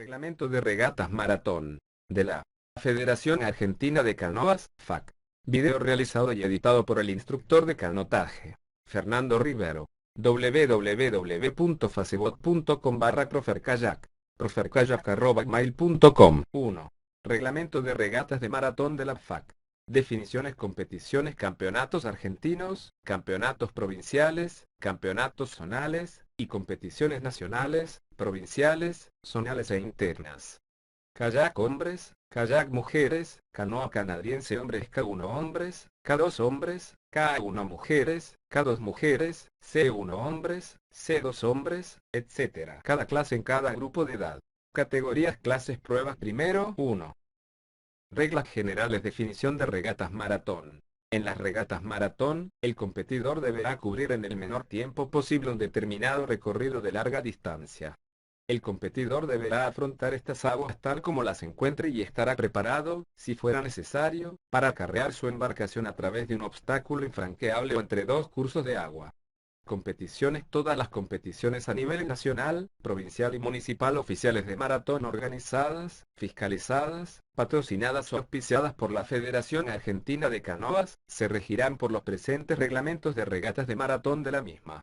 Reglamento de regatas maratón de la Federación Argentina de Canoas, FAC. Video realizado y editado por el instructor de canotaje, Fernando Rivero. www.facebook.com/proferkayak. proferkayak@mail.com. 1. Reglamento de regatas de maratón de la FAC. Definiciones: competiciones, campeonatos argentinos, campeonatos provinciales, campeonatos zonales, y competiciones nacionales, provinciales, zonales e internas. Kayak hombres, kayak mujeres, canoa canadiense hombres K1 hombres, K2 hombres, K1 mujeres, K2 mujeres, C1 hombres, C2 hombres, etc. Cada clase en cada grupo de edad. Categorías, clases, pruebas. Primero, 1. Reglas generales. Definición de regatas maratón. En las regatas maratón, el competidor deberá cubrir en el menor tiempo posible un determinado recorrido de larga distancia. El competidor deberá afrontar estas aguas tal como las encuentre y estará preparado, si fuera necesario, para acarrear su embarcación a través de un obstáculo infranqueable o entre dos cursos de agua. Competiciones. Todas las competiciones a nivel nacional, provincial y municipal oficiales de maratón organizadas, fiscalizadas, patrocinadas o auspiciadas por la Federación Argentina de Canoas, se regirán por los presentes reglamentos de regatas de maratón de la misma.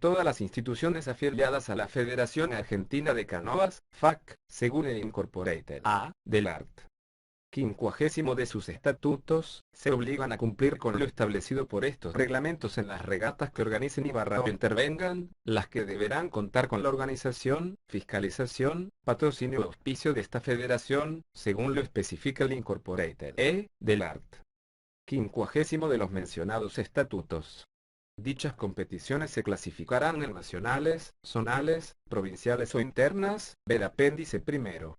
Todas las instituciones afiliadas a la Federación Argentina de Canoas, FAC, según el Incorporated A, del art. 50 de sus estatutos, se obligan a cumplir con lo establecido por estos reglamentos en las regatas que organicen o intervengan, las que deberán contar con la organización, fiscalización, patrocinio o auspicio de esta federación, según lo especifica el Incorporated E, del art. 50 de los mencionados estatutos. Dichas competiciones se clasificarán en nacionales, zonales, provinciales o internas, ver apéndice primero.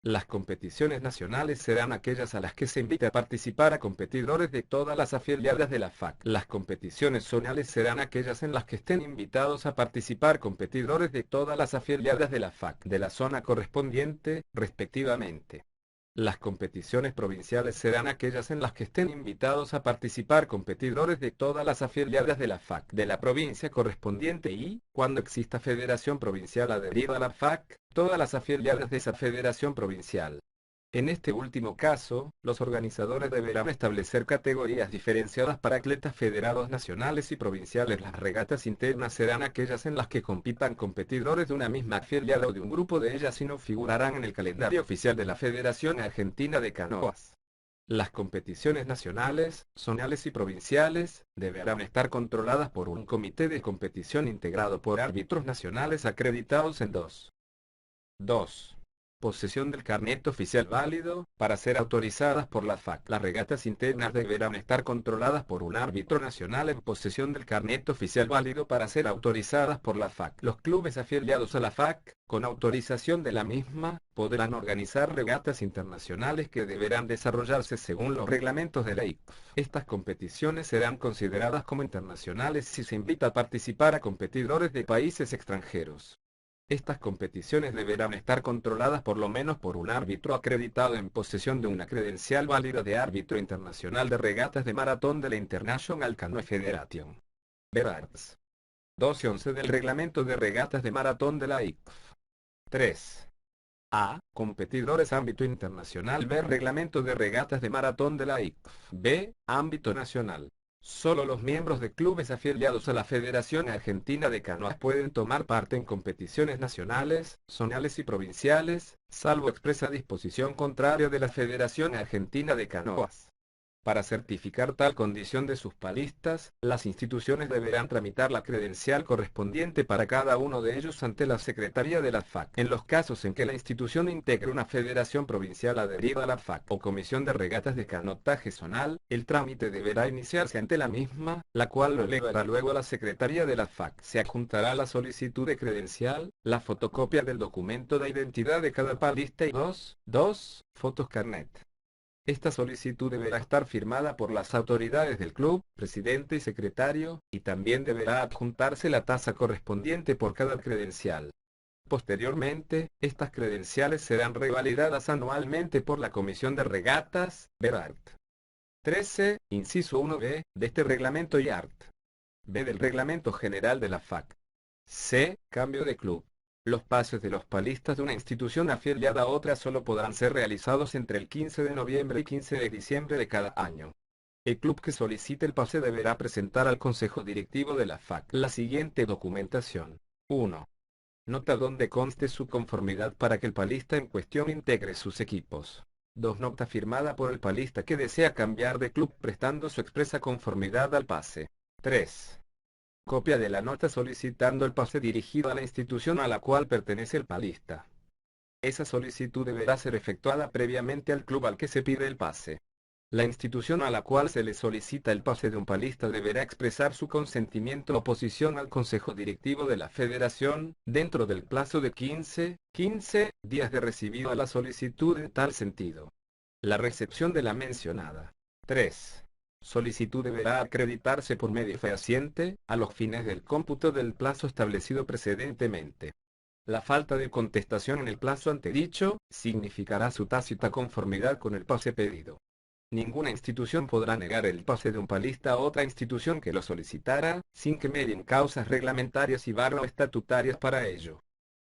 Las competiciones nacionales serán aquellas a las que se invita a participar a competidores de todas las afiliadas de la FAC. Las competiciones zonales serán aquellas en las que estén invitados a participar competidores de todas las afiliadas de la FAC de la zona correspondiente, respectivamente. Las competiciones provinciales serán aquellas en las que estén invitados a participar competidores de todas las afiliadas de la FAC de la provincia correspondiente y, cuando exista federación provincial adherida a la FAC, todas las afiliadas de esa federación provincial. En este último caso, los organizadores deberán establecer categorías diferenciadas para atletas federados nacionales y provinciales. Las regatas internas serán aquellas en las que compitan competidores de una misma afiliada o de un grupo de ellas y no figurarán en el calendario oficial de la Federación Argentina de Canoas. Las competiciones nacionales, zonales y provinciales, deberán estar controladas por un comité de competición integrado por árbitros nacionales acreditados en 2. Posesión del carnet oficial válido, para ser autorizadas por la FAC. Las regatas internas deberán estar controladas por un árbitro nacional en posesión del carnet oficial válido para ser autorizadas por la FAC. Los clubes afiliados a la FAC, con autorización de la misma, podrán organizar regatas internacionales que deberán desarrollarse según los reglamentos de la ICF. Estas competiciones serán consideradas como internacionales si se invita a participar a competidores de países extranjeros. Estas competiciones deberán estar controladas por lo menos por un árbitro acreditado en posesión de una credencial válida de árbitro internacional de regatas de maratón de la International Canoe Federation. Ver arts. 12 y 11 del Reglamento de Regatas de Maratón de la ICF. 3. A. Competidores ámbito internacional. Ver Reglamento de Regatas de Maratón de la ICF. B. Ámbito nacional. Solo los miembros de clubes afiliados a la Federación Argentina de Canoas pueden tomar parte en competiciones nacionales, zonales y provinciales, salvo expresa disposición contraria de la Federación Argentina de Canoas. Para certificar tal condición de sus palistas, las instituciones deberán tramitar la credencial correspondiente para cada uno de ellos ante la Secretaría de la FAC. En los casos en que la institución integre una federación provincial adherida a la FAC o comisión de regatas de canotaje zonal, el trámite deberá iniciarse ante la misma, la cual lo elevará luego a la Secretaría de la FAC. Se adjuntará la solicitud de credencial, la fotocopia del documento de identidad de cada palista y 2 fotos carnet. Esta solicitud deberá estar firmada por las autoridades del club, presidente y secretario, y también deberá adjuntarse la tasa correspondiente por cada credencial. Posteriormente, estas credenciales serán revalidadas anualmente por la Comisión de Regatas, BERART. 13, inciso 1b, de este reglamento y art. B del Reglamento General de la FAC. C. Cambio de club. Los pases de los palistas de una institución afiliada a otra solo podrán ser realizados entre el 15 de noviembre y 15 de diciembre de cada año. El club que solicite el pase deberá presentar al Consejo Directivo de la FAC la siguiente documentación. 1. Nota donde conste su conformidad para que el palista en cuestión integre sus equipos. 2. Nota firmada por el palista que desea cambiar de club prestando su expresa conformidad al pase. 3. Copia de la nota solicitando el pase dirigido a la institución a la cual pertenece el palista. Esa solicitud deberá ser efectuada previamente al club al que se pide el pase. La institución a la cual se le solicita el pase de un palista deberá expresar su consentimiento o oposición al Consejo Directivo de la Federación, dentro del plazo de 15 días de recibido a la solicitud en tal sentido. La recepción de la mencionada. 3. Solicitud deberá acreditarse por medio fehaciente, a los fines del cómputo del plazo establecido precedentemente. La falta de contestación en el plazo antedicho, significará su tácita conformidad con el pase pedido. Ninguna institución podrá negar el pase de un palista a otra institución que lo solicitara, sin que medien causas reglamentarias y o estatutarias para ello.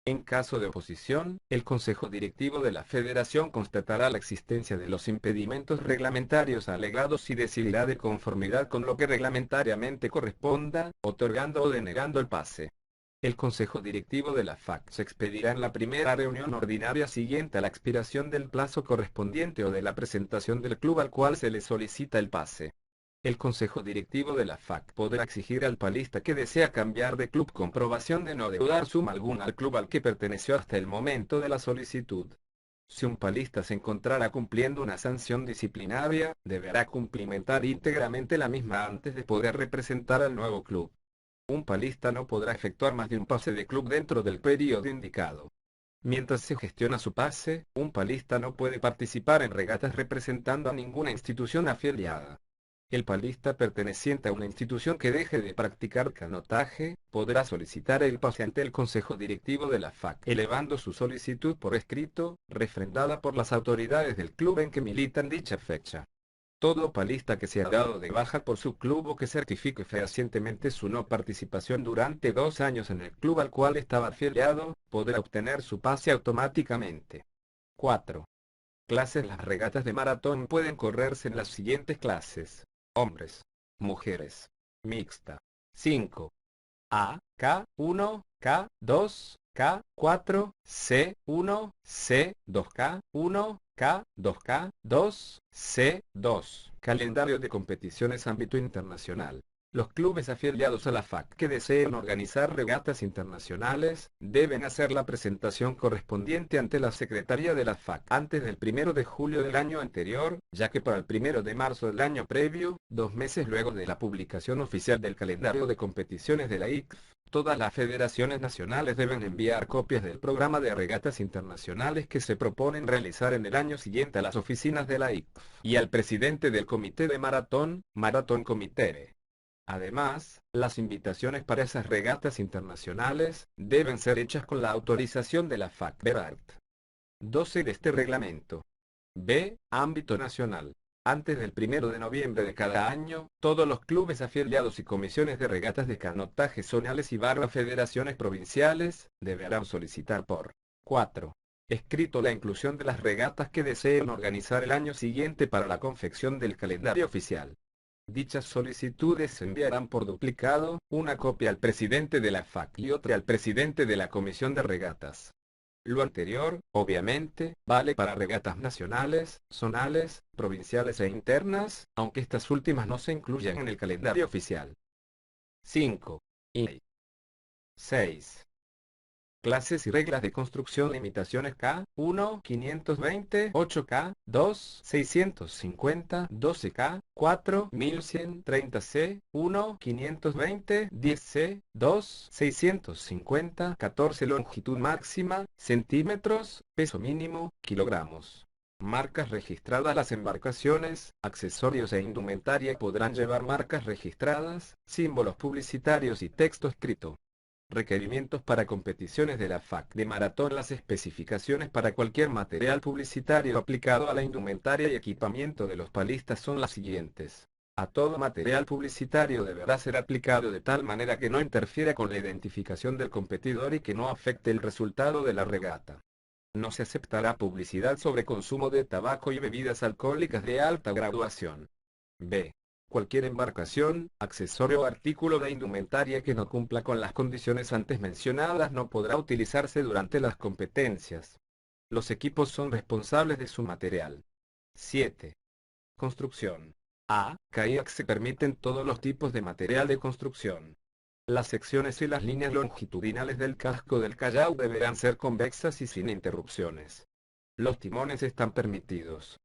En caso de oposición, el Consejo Directivo de la Federación constatará la existencia de los impedimentos reglamentarios alegados y decidirá de conformidad con lo que reglamentariamente corresponda, otorgando o denegando el pase. El Consejo Directivo de la FAC se expedirá en la primera reunión ordinaria siguiente a la expiración del plazo correspondiente o de la presentación del club al cual se le solicita el pase. El Consejo Directivo de la FAC podrá exigir al palista que desea cambiar de club comprobación de no deudar suma alguna al club al que perteneció hasta el momento de la solicitud. Si un palista se encontrara cumpliendo una sanción disciplinaria, deberá cumplimentar íntegramente la misma antes de poder representar al nuevo club. Un palista no podrá efectuar más de un pase de club dentro del periodo indicado. Mientras se gestiona su pase, un palista no puede participar en regatas representando a ninguna institución afiliada. El palista perteneciente a una institución que deje de practicar canotaje, podrá solicitar el pase ante el Consejo Directivo de la FAC, elevando su solicitud por escrito, refrendada por las autoridades del club en que milita en dicha fecha. Todo palista que sea dado de baja por su club o que certifique fehacientemente su no participación durante 2 años en el club al cual estaba afiliado, podrá obtener su pase automáticamente. 4. Clases. Las regatas de maratón pueden correrse en las siguientes clases: hombres, mujeres, mixta. 5. A, K1, K2, K4, C1, C2, K1, K2, K2, C2. Calendario de competiciones ámbito internacional. Los clubes afiliados a la FAC que deseen organizar regatas internacionales, deben hacer la presentación correspondiente ante la Secretaría de la FAC antes del 1 de julio del año anterior, ya que para el 1 de marzo del año previo, 2 meses luego de la publicación oficial del calendario de competiciones de la ICF, todas las federaciones nacionales deben enviar copias del programa de regatas internacionales que se proponen realizar en el año siguiente a las oficinas de la ICF y al presidente del comité de maratón, Maratón Comité. Además, las invitaciones para esas regatas internacionales deben ser hechas con la autorización de la FAC. 12 de este reglamento. B. Ámbito nacional. Antes del 1 de noviembre de cada año, todos los clubes afiliados y comisiones de regatas de canotaje zonales y federaciones provinciales, deberán solicitar por 4. Escrito la inclusión de las regatas que deseen organizar el año siguiente para la confección del calendario oficial. Dichas solicitudes se enviarán por duplicado, una copia al presidente de la FAC y otra al presidente de la Comisión de Regatas. Lo anterior, obviamente, vale para regatas nacionales, zonales, provinciales e internas, aunque estas últimas no se incluyan en el calendario oficial. 5. Y 6. Clases y reglas de construcción. Limitaciones. K1 520 8K 2 650 12K 4 1130 C1 520 10C 2 650 14. Longitud máxima, centímetros, peso mínimo, kilogramos. Marcas registradas. Las embarcaciones, accesorios e indumentaria podrán llevar marcas registradas, símbolos publicitarios y texto escrito. Requerimientos para competiciones de la FAC de maratón. Las especificaciones para cualquier material publicitario aplicado a la indumentaria y equipamiento de los palistas son las siguientes. A todo material publicitario deberá ser aplicado de tal manera que no interfiera con la identificación del competidor y que no afecte el resultado de la regata. No se aceptará publicidad sobre consumo de tabaco y bebidas alcohólicas de alta graduación. B. Cualquier embarcación, accesorio o artículo de indumentaria que no cumpla con las condiciones antes mencionadas no podrá utilizarse durante las competencias. Los equipos son responsables de su material. 7. Construcción. A. Kayaks se permiten todos los tipos de material de construcción. Las secciones y las líneas longitudinales del casco del kayak deberán ser convexas y sin interrupciones. Los timones están permitidos.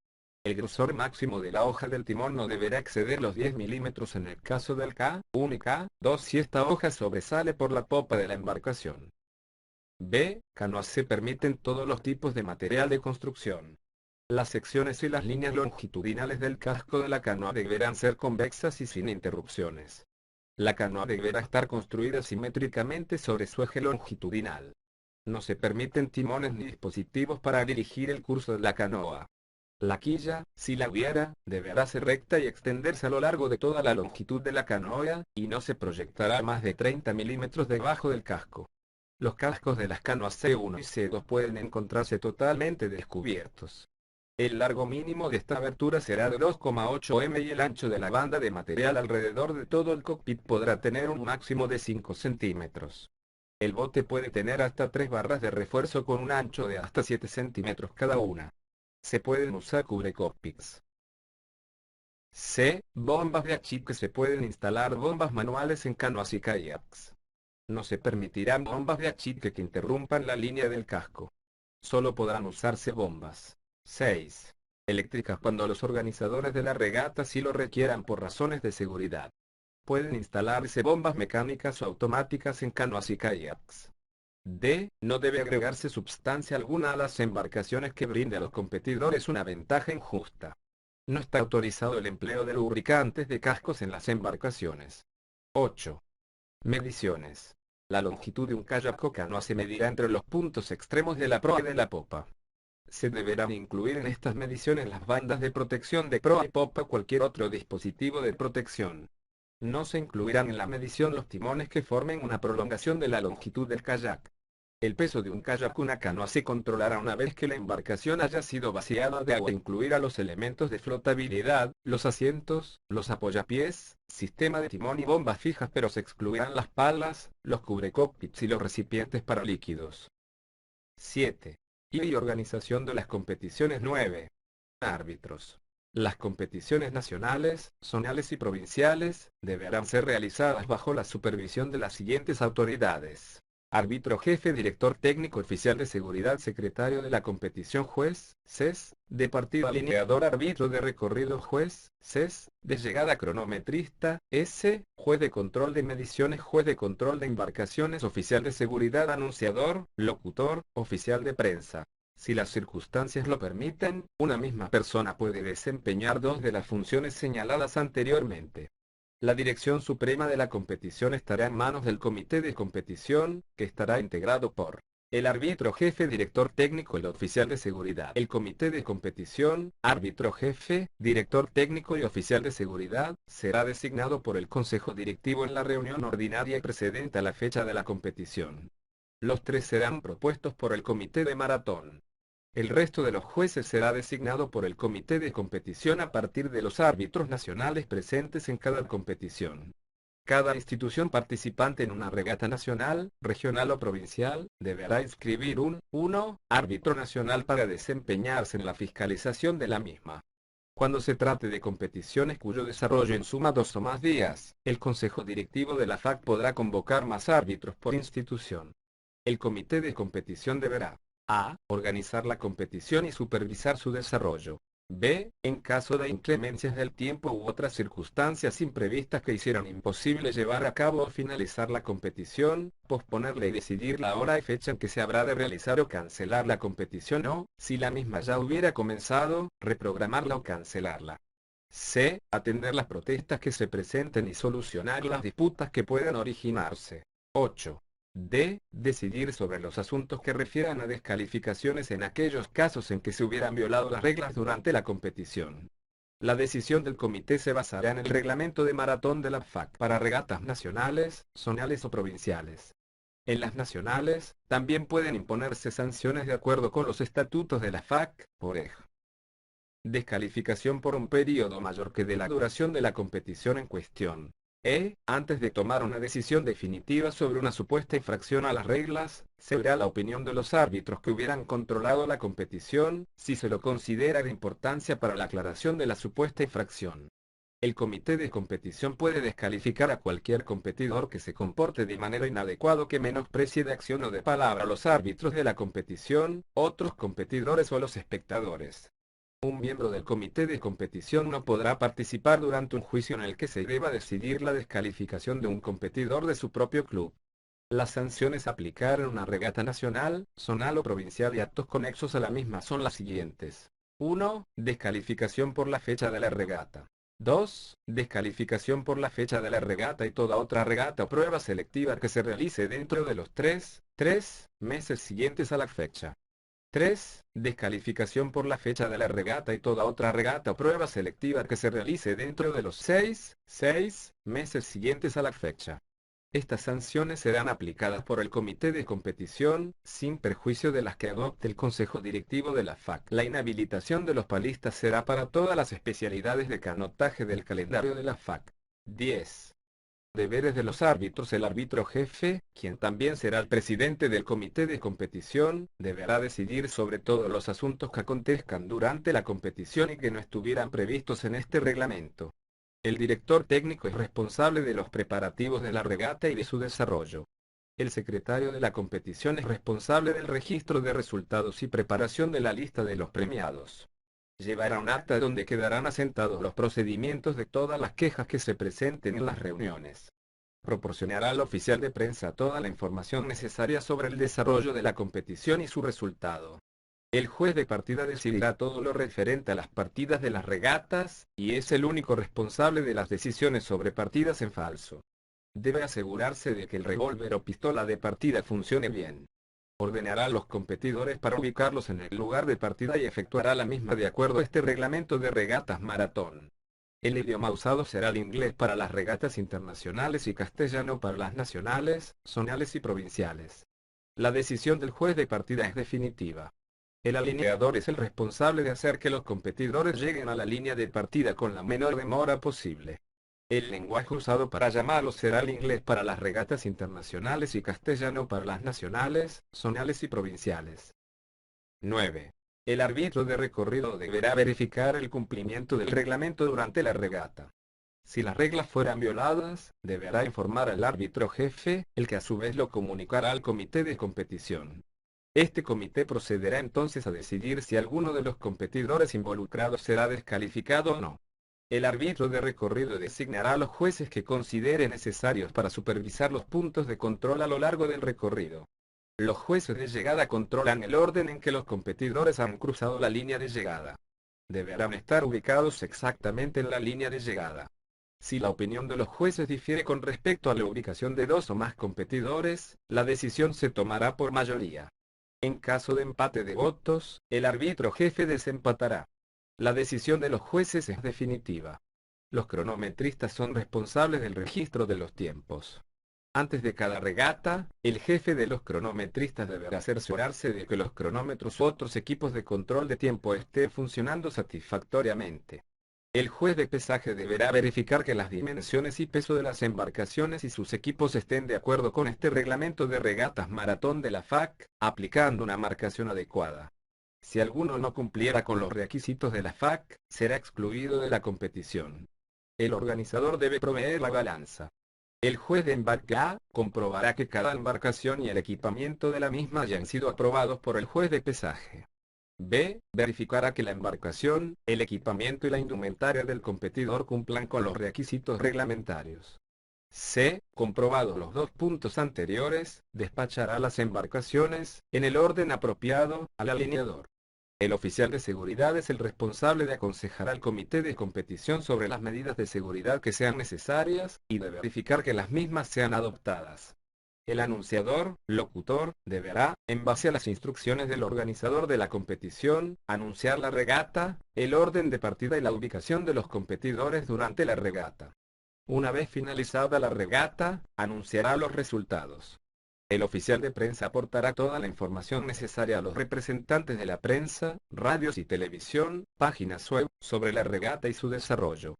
El grosor máximo de la hoja del timón no deberá exceder los 10 milímetros en el caso del K1 y K2 si esta hoja sobresale por la popa de la embarcación. B. Canoas se permiten todos los tipos de material de construcción. Las secciones y las líneas longitudinales del casco de la canoa deberán ser convexas y sin interrupciones. La canoa deberá estar construida simétricamente sobre su eje longitudinal. No se permiten timones ni dispositivos para dirigir el curso de la canoa. La quilla, si la hubiera, deberá ser recta y extenderse a lo largo de toda la longitud de la canoa, y no se proyectará más de 30 milímetros debajo del casco. Los cascos de las canoas C1 y C2 pueden encontrarse totalmente descubiertos. El largo mínimo de esta abertura será de 2,8 m y el ancho de la banda de material alrededor de todo el cockpit podrá tener un máximo de 5 centímetros. El bote puede tener hasta 3 barras de refuerzo con un ancho de hasta 7 centímetros cada una. Se pueden usar cubrecockpits. C. Bombas de achique. Se pueden instalar bombas manuales en canoas y kayaks. No se permitirán bombas de achique que interrumpan la línea del casco. Solo podrán usarse bombas 6. Eléctricas cuando los organizadores de la regata sí lo requieran por razones de seguridad. Pueden instalarse bombas mecánicas o automáticas en canoas y kayaks. D. No debe agregarse sustancia alguna a las embarcaciones que brinde a los competidores una ventaja injusta. No está autorizado el empleo de lubricantes de cascos en las embarcaciones. 8. Mediciones. La longitud de un kayak o canoa se medirá entre los puntos extremos de la proa y de la popa. Se deberán incluir en estas mediciones las bandas de protección de proa y popa o cualquier otro dispositivo de protección. No se incluirán en la medición los timones que formen una prolongación de la longitud del kayak. El peso de un kayak o una canoa se controlará una vez que la embarcación haya sido vaciada de agua. Incluirá los elementos de flotabilidad, los asientos, los apoyapiés, sistema de timón y bombas fijas, pero se excluirán las palas, los cubrecockpits y los recipientes para líquidos. 7. Y organización de las competiciones. 9. Árbitros. Las competiciones nacionales, zonales y provinciales, deberán ser realizadas bajo la supervisión de las siguientes autoridades: árbitro jefe, director técnico, oficial de seguridad, secretario de la competición, juez, CES, de partido, alineador, árbitro de recorrido, juez, CES, de llegada, cronometrista, S, juez de control de mediciones, juez de control de embarcaciones, oficial de seguridad, anunciador, locutor, oficial de prensa. Si las circunstancias lo permiten, una misma persona puede desempeñar dos de las funciones señaladas anteriormente. La dirección suprema de la competición estará en manos del comité de competición, que estará integrado por el árbitro jefe, director técnico, el oficial de seguridad. El comité de competición, árbitro jefe, director técnico y oficial de seguridad, será designado por el consejo directivo en la reunión ordinaria precedente a la fecha de la competición. Los tres serán propuestos por el comité de maratón. El resto de los jueces será designado por el comité de competición a partir de los árbitros nacionales presentes en cada competición. Cada institución participante en una regata nacional, regional o provincial, deberá inscribir un árbitro nacional para desempeñarse en la fiscalización de la misma. Cuando se trate de competiciones cuyo desarrollo en suma 2 o más días, el consejo directivo de la FAC podrá convocar más árbitros por institución. El comité de competición deberá: a. Organizar la competición y supervisar su desarrollo. B. En caso de inclemencias del tiempo u otras circunstancias imprevistas que hicieran imposible llevar a cabo o finalizar la competición, posponerla y decidir la hora y fecha en que se habrá de realizar o cancelar la competición o, si la misma ya hubiera comenzado, reprogramarla o cancelarla. C. Atender las protestas que se presenten y solucionar las disputas que puedan originarse. 8. D. Decidir sobre los asuntos que refieran a descalificaciones en aquellos casos en que se hubieran violado las reglas durante la competición. La decisión del comité se basará en el reglamento de maratón de la FAC para regatas nacionales, zonales o provinciales. En las nacionales, también pueden imponerse sanciones de acuerdo con los estatutos de la FAC, por ejemplo. Descalificación por un periodo mayor que de la duración de la competición en cuestión. Antes de tomar una decisión definitiva sobre una supuesta infracción a las reglas, se verá la opinión de los árbitros que hubieran controlado la competición, si se lo considera de importancia para la aclaración de la supuesta infracción. El comité de competición puede descalificar a cualquier competidor que se comporte de manera inadecuada o que menosprecie de acción o de palabra a los árbitros de la competición, otros competidores o a los espectadores. Un miembro del comité de competición no podrá participar durante un juicio en el que se deba decidir la descalificación de un competidor de su propio club. Las sanciones a aplicar en una regata nacional, zonal o provincial y actos conexos a la misma son las siguientes. 1. Descalificación por la fecha de la regata. 2. Descalificación por la fecha de la regata y toda otra regata o prueba selectiva que se realice dentro de los 3 meses siguientes a la fecha. 3. Descalificación por la fecha de la regata y toda otra regata o prueba selectiva que se realice dentro de los 6 meses siguientes a la fecha. Estas sanciones serán aplicadas por el comité de competición, sin perjuicio de las que adopte el consejo directivo de la FAC. La inhabilitación de los palistas será para todas las especialidades de canotaje del calendario de la FAC. 10. Deberes de los árbitros. El árbitro jefe, quien también será el presidente del comité de competición, deberá decidir sobre todos los asuntos que acontezcan durante la competición y que no estuvieran previstos en este reglamento. El director técnico es responsable de los preparativos de la regata y de su desarrollo. El secretario de la competición es responsable del registro de resultados y preparación de la lista de los premiados. Llevará un acta donde quedarán asentados los procedimientos de todas las quejas que se presenten en las reuniones. Proporcionará al oficial de prensa toda la información necesaria sobre el desarrollo de la competición y su resultado. El juez de partida decidirá todo lo referente a las partidas de las regatas, y es el único responsable de las decisiones sobre partidas en falso. Debe asegurarse de que el revólver o pistola de partida funcione bien. Ordenará a los competidores para ubicarlos en el lugar de partida y efectuará la misma de acuerdo a este reglamento de regatas maratón. El idioma usado será el inglés para las regatas internacionales y castellano para las nacionales, zonales y provinciales. La decisión del juez de partida es definitiva. El alineador es el responsable de hacer que los competidores lleguen a la línea de partida con la menor demora posible. El lenguaje usado para llamarlos será el inglés para las regatas internacionales y castellano para las nacionales, zonales y provinciales. 9. El árbitro de recorrido deberá verificar el cumplimiento del reglamento durante la regata. Si las reglas fueran violadas, deberá informar al árbitro jefe, el que a su vez lo comunicará al comité de competición. Este comité procederá entonces a decidir si alguno de los competidores involucrados será descalificado o no. El árbitro de recorrido designará a los jueces que considere necesarios para supervisar los puntos de control a lo largo del recorrido. Los jueces de llegada controlan el orden en que los competidores han cruzado la línea de llegada. Deberán estar ubicados exactamente en la línea de llegada. Si la opinión de los jueces difiere con respecto a la ubicación de dos o más competidores, la decisión se tomará por mayoría. En caso de empate de votos, el árbitro jefe desempatará. La decisión de los jueces es definitiva. Los cronometristas son responsables del registro de los tiempos. Antes de cada regata, el jefe de los cronometristas deberá cerciorarse de que los cronómetros u otros equipos de control de tiempo estén funcionando satisfactoriamente. El juez de pesaje deberá verificar que las dimensiones y peso de las embarcaciones y sus equipos estén de acuerdo con este reglamento de regatas maratón de la FAC, aplicando una marcación adecuada. Si alguno no cumpliera con los requisitos de la FAC, será excluido de la competición. El organizador debe proveer la balanza. El juez de embarque A comprobará que cada embarcación y el equipamiento de la misma hayan sido aprobados por el juez de pesaje. B. Verificará que la embarcación, el equipamiento y la indumentaria del competidor cumplan con los requisitos reglamentarios. C. Comprobados los dos puntos anteriores, despachará las embarcaciones, en el orden apropiado, al alineador. El oficial de seguridad es el responsable de aconsejar al comité de competición sobre las medidas de seguridad que sean necesarias, y de verificar que las mismas sean adoptadas. El anunciador, locutor, deberá, en base a las instrucciones del organizador de la competición, anunciar la regata, el orden de partida y la ubicación de los competidores durante la regata. Una vez finalizada la regata, anunciará los resultados. El oficial de prensa aportará toda la información necesaria a los representantes de la prensa, radios y televisión, páginas web, sobre la regata y su desarrollo.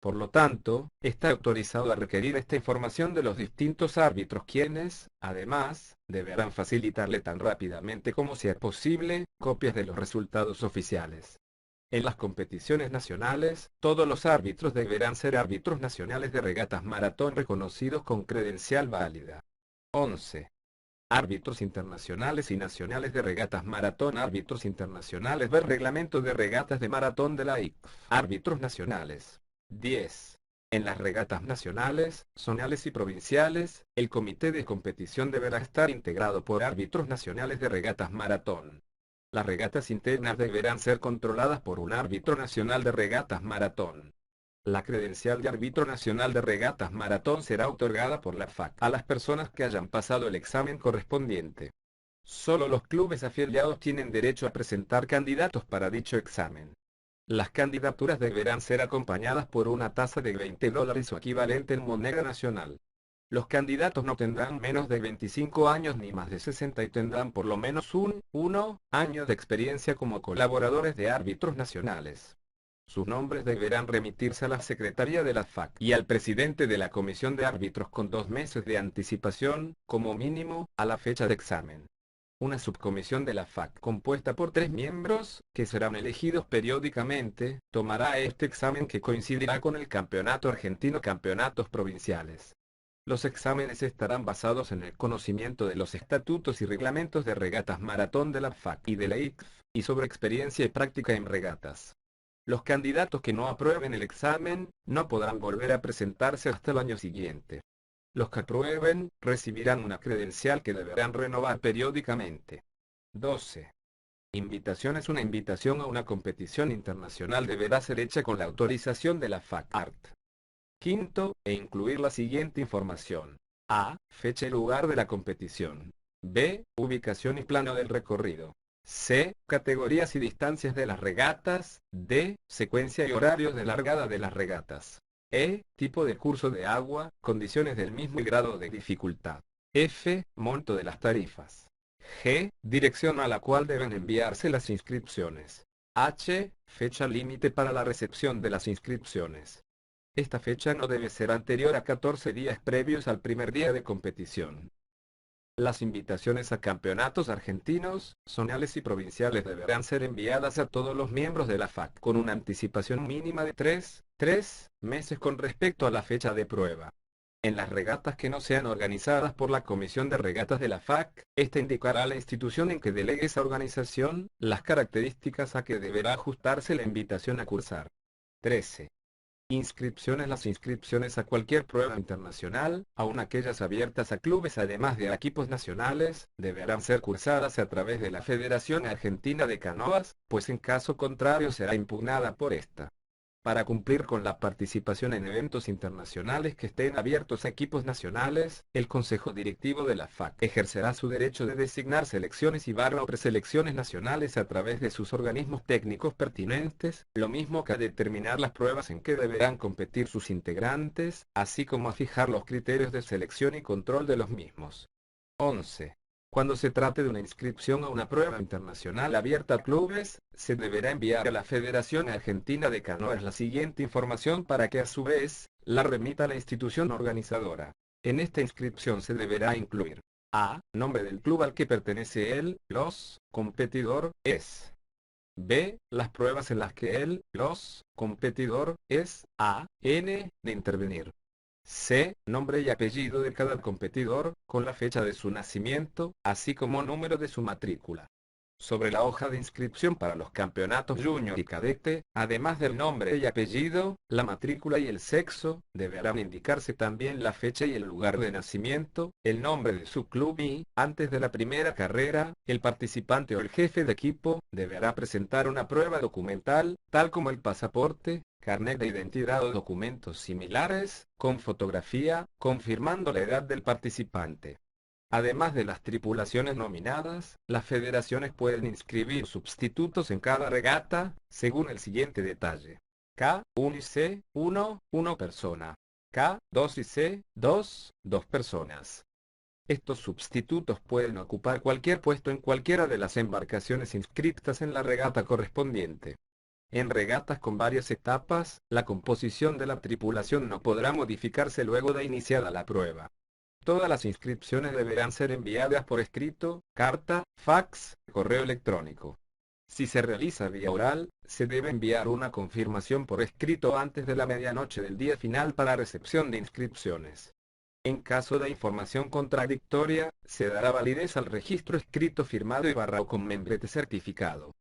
Por lo tanto, está autorizado a requerir esta información de los distintos árbitros quienes, además, deberán facilitarle tan rápidamente como sea posible, copias de los resultados oficiales. En las competiciones nacionales, todos los árbitros deberán ser árbitros nacionales de regatas maratón reconocidos con credencial válida. 11. Árbitros internacionales y nacionales de regatas maratón. Árbitros internacionales. Ver reglamento de regatas de maratón de la ICF. Árbitros nacionales. 10. En las regatas nacionales, zonales y provinciales, el comité de competición deberá estar integrado por árbitros nacionales de regatas maratón. Las regatas internas deberán ser controladas por un árbitro nacional de regatas maratón. La credencial de árbitro nacional de regatas maratón será otorgada por la FAC a las personas que hayan pasado el examen correspondiente. Solo los clubes afiliados tienen derecho a presentar candidatos para dicho examen. Las candidaturas deberán ser acompañadas por una tasa de $20 o equivalente en moneda nacional. Los candidatos no tendrán menos de 25 años ni más de 60 y tendrán por lo menos 1 año de experiencia como colaboradores de árbitros nacionales. Sus nombres deberán remitirse a la Secretaría de la FAC y al presidente de la Comisión de Árbitros con 2 meses de anticipación, como mínimo, a la fecha de examen. Una subcomisión de la FAC, compuesta por 3 miembros, que serán elegidos periódicamente, tomará este examen que coincidirá con el Campeonato Argentino Campeonatos Provinciales. Los exámenes estarán basados en el conocimiento de los estatutos y reglamentos de regatas maratón de la FAC y de la ICF, y sobre experiencia y práctica en regatas. Los candidatos que no aprueben el examen, no podrán volver a presentarse hasta el año siguiente. Los que aprueben, recibirán una credencial que deberán renovar periódicamente. 12. Invitaciones. Una invitación a una competición internacional deberá ser hecha con la autorización de la FAC-ART. Quinto, incluir la siguiente información. A. Fecha y lugar de la competición. B. Ubicación y plano del recorrido. C. Categorías y distancias de las regatas. D. Secuencia y horarios de largada de las regatas. E. Tipo de curso de agua, condiciones del mismo y grado de dificultad. F. Monto de las tarifas. G. Dirección a la cual deben enviarse las inscripciones. H. Fecha límite para la recepción de las inscripciones. Esta fecha no debe ser anterior a 14 días previos al primer día de competición. Las invitaciones a campeonatos argentinos, zonales y provinciales deberán ser enviadas a todos los miembros de la FAC con una anticipación mínima de 3 meses con respecto a la fecha de prueba. En las regatas que no sean organizadas por la Comisión de Regatas de la FAC, esta indicará a la institución en que delegue esa organización las características a que deberá ajustarse la invitación a cursar. 13. Inscripciones. Las inscripciones a cualquier prueba internacional, aun aquellas abiertas a clubes además de a equipos nacionales, deberán ser cursadas a través de la Federación Argentina de Canoas, pues en caso contrario será impugnada por esta. Para cumplir con la participación en eventos internacionales que estén abiertos a equipos nacionales, el Consejo Directivo de la FAC ejercerá su derecho de designar selecciones y o preselecciones nacionales a través de sus organismos técnicos pertinentes, lo mismo que a determinar las pruebas en que deberán competir sus integrantes, así como a fijar los criterios de selección y control de los mismos. 11. Cuando se trate de una inscripción a una prueba internacional abierta a clubes, se deberá enviar a la Federación Argentina de Canoas la siguiente información para que a su vez, la remita a la institución organizadora. En esta inscripción se deberá incluir A. Nombre del club al que pertenece los competidor es. B. Las pruebas en las que los competidor es de intervenir. C. Nombre y apellido de cada competidor, con la fecha de su nacimiento, así como número de su matrícula. Sobre la hoja de inscripción para los campeonatos junior y cadete, además del nombre y apellido, la matrícula y el sexo, deberán indicarse también la fecha y el lugar de nacimiento, el nombre de su club y, antes de la primera carrera, el participante o el jefe de equipo, deberá presentar una prueba documental, tal como el pasaporte, carnet de identidad o documentos similares, con fotografía, confirmando la edad del participante. Además de las tripulaciones nominadas, las federaciones pueden inscribir sustitutos en cada regata, según el siguiente detalle. K1 y C1, 1 persona. K2 y C2, 2 personas. Estos sustitutos pueden ocupar cualquier puesto en cualquiera de las embarcaciones inscritas en la regata correspondiente. En regatas con varias etapas, la composición de la tripulación no podrá modificarse luego de iniciada la prueba. Todas las inscripciones deberán ser enviadas por escrito, carta, fax, correo electrónico. Si se realiza vía oral, se debe enviar una confirmación por escrito antes de la medianoche del día final para recepción de inscripciones. En caso de información contradictoria, se dará validez al registro escrito firmado y / con membrete certificado.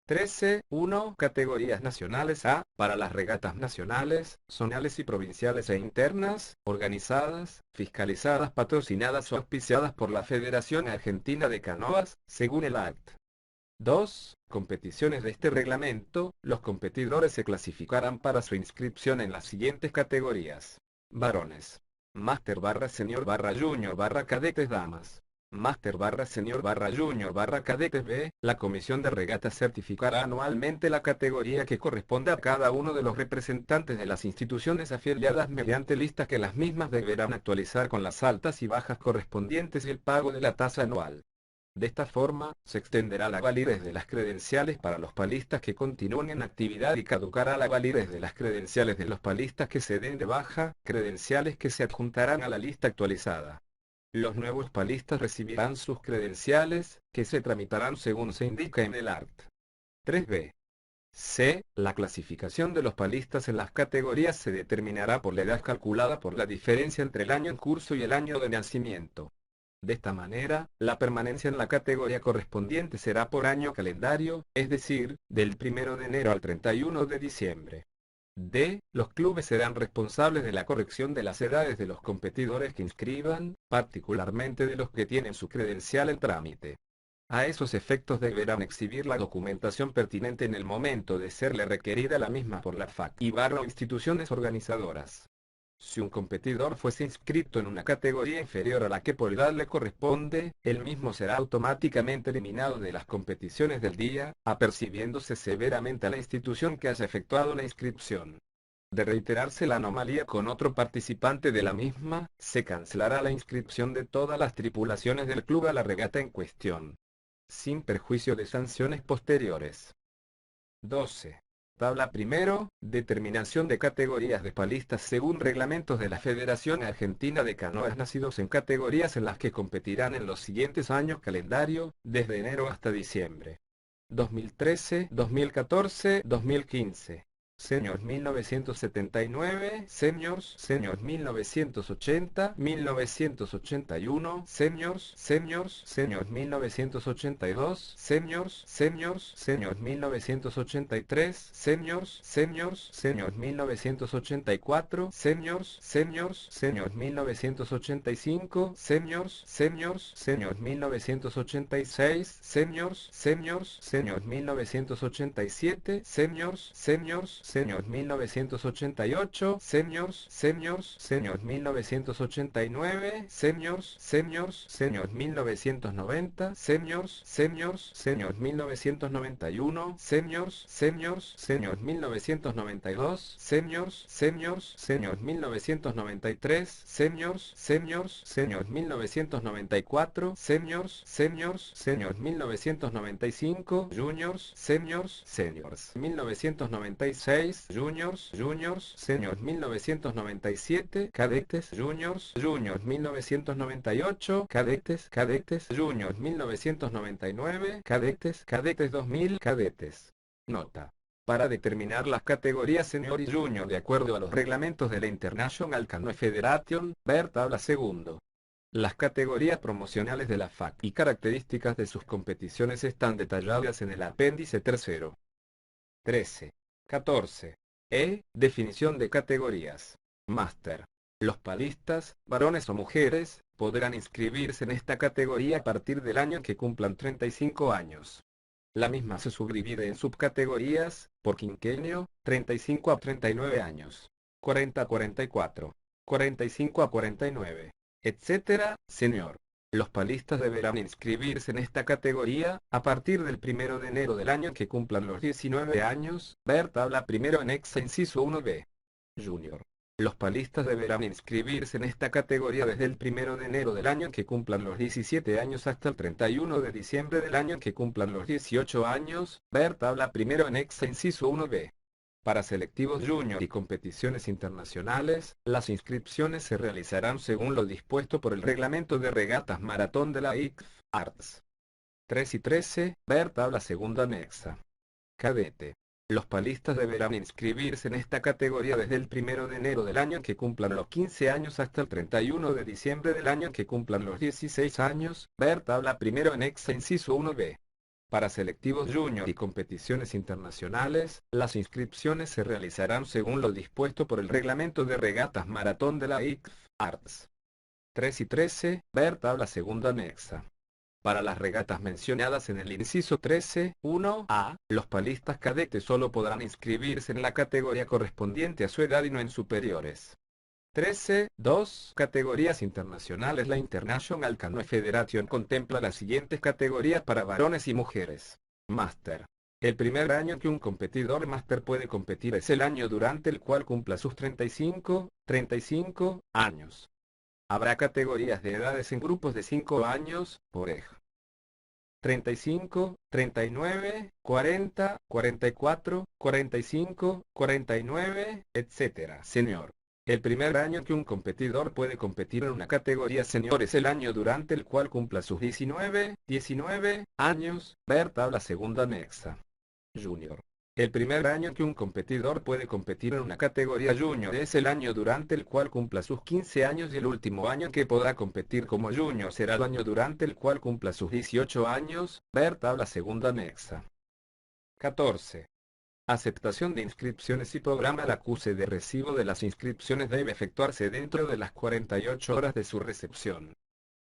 13.1 Categorías nacionales A, para las regatas nacionales, zonales y provinciales e internas, organizadas, fiscalizadas, patrocinadas o auspiciadas por la Federación Argentina de Canoas, según el ACT. 2. Competiciones de este reglamento, los competidores se clasificarán para su inscripción en las siguientes categorías. Varones. Máster / Senior / Junior / Cadetes damas. Máster / Senior / Junior / Cadetes B. La Comisión de Regatas certificará anualmente la categoría que corresponde a cada uno de los representantes de las instituciones afiliadas mediante listas que las mismas deberán actualizar con las altas y bajas correspondientes y el pago de la tasa anual. De esta forma, se extenderá la validez de las credenciales para los palistas que continúen en actividad y caducará la validez de las credenciales de los palistas que se den de baja, credenciales que se adjuntarán a la lista actualizada. Los nuevos palistas recibirán sus credenciales, que se tramitarán según se indica en el ART. 3b. C. La clasificación de los palistas en las categorías se determinará por la edad calculada por la diferencia entre el año en curso y el año de nacimiento. De esta manera, la permanencia en la categoría correspondiente será por año calendario, es decir, del 1 de enero al 31 de diciembre. D. Los clubes serán responsables de la corrección de las edades de los competidores que inscriban, particularmente de los que tienen su credencial en trámite. A esos efectos deberán exhibir la documentación pertinente en el momento de serle requerida la misma por la FAC y / instituciones organizadoras. Si un competidor fuese inscrito en una categoría inferior a la que por edad le corresponde, el mismo será automáticamente eliminado de las competiciones del día, apercibiéndose severamente a la institución que haya efectuado la inscripción. De reiterarse la anomalía con otro participante de la misma, se cancelará la inscripción de todas las tripulaciones del club a la regata en cuestión, sin perjuicio de sanciones posteriores. 12. Tabla primero, determinación de categorías de palistas según reglamentos de la Federación Argentina de Canoas nacidos en categorías en las que competirán en los siguientes años calendario, desde enero hasta diciembre. 2013, 2014, 2015. Seniors 1979, Seniors 1980, 1981, Seniors 1982, Seniors 1983, Seniors 1984, Seniors 1985, Seniors 1986, Seniors 1987, Seniors 1988, Seniors 1989, Seniors 1990, Seniors 1991, Seniors 1992, Seniors 1993, Seniors 1994, Seniors 1995, Juniors 1996, Juniors, Seniors 1997, Cadetes, Juniors 1998, Cadetes, Juniors 1999, Cadetes 2000, Cadetes. Nota. Para determinar las categorías Senior y Junior de acuerdo a los reglamentos de la International Canoe Federation, ver tabla segundo. Las categorías promocionales de la FAC y características de sus competiciones están detalladas en el apéndice tercero. 13. 14. Definición de categorías. Máster. Los palistas, varones o mujeres, podrán inscribirse en esta categoría a partir del año en que cumplan 35 años. La misma se subdivide en subcategorías, por quinquenio, 35 a 39 años, 40 a 44, 45 a 49, etc. Senior. Los palistas deberán inscribirse en esta categoría a partir del 1 de enero del año en que cumplan los 19 años. Ver tabla primero anexa inciso 1b. Junior. Los palistas deberán inscribirse en esta categoría desde el 1 de enero del año en que cumplan los 17 años hasta el 31 de diciembre del año en que cumplan los 18 años. Ver tabla primero anexa inciso 1b. Para selectivos junior y competiciones internacionales, las inscripciones se realizarán según lo dispuesto por el reglamento de regatas maratón de la ICF Arts. 3 y 13, ver tabla segunda anexa. Cadete. Los palistas deberán inscribirse en esta categoría desde el 1 de enero del año en que cumplan los 15 años hasta el 31 de diciembre del año en que cumplan los 16 años, ver tabla primero anexa inciso 1b. Para selectivos junior y competiciones internacionales, las inscripciones se realizarán según lo dispuesto por el reglamento de regatas maratón de la ICF Arts. 3 y 13, ver tabla segunda anexa. Para las regatas mencionadas en el inciso 13, 1a, los palistas cadetes solo podrán inscribirse en la categoría correspondiente a su edad y no en superiores. 13. 2. Categorías internacionales. La International Canoe Federation contempla las siguientes categorías para varones y mujeres. Máster. El primer año que un competidor máster puede competir es el año durante el cual cumpla sus 35 años. Habrá categorías de edades en grupos de 5 años, por ej. 35, 39, 40, 44, 45, 49, etc. Senior. El primer año que un competidor puede competir en una categoría senior es el año durante el cual cumpla sus 19 años, ver tabla segunda anexa. Junior. El primer año que un competidor puede competir en una categoría junior es el año durante el cual cumpla sus 15 años y el último año que podrá competir como junior será el año durante el cual cumpla sus 18 años, ver tabla segunda anexa. 14. Aceptación de inscripciones y programa. El acuse de recibo de las inscripciones debe efectuarse dentro de las 48 horas de su recepción.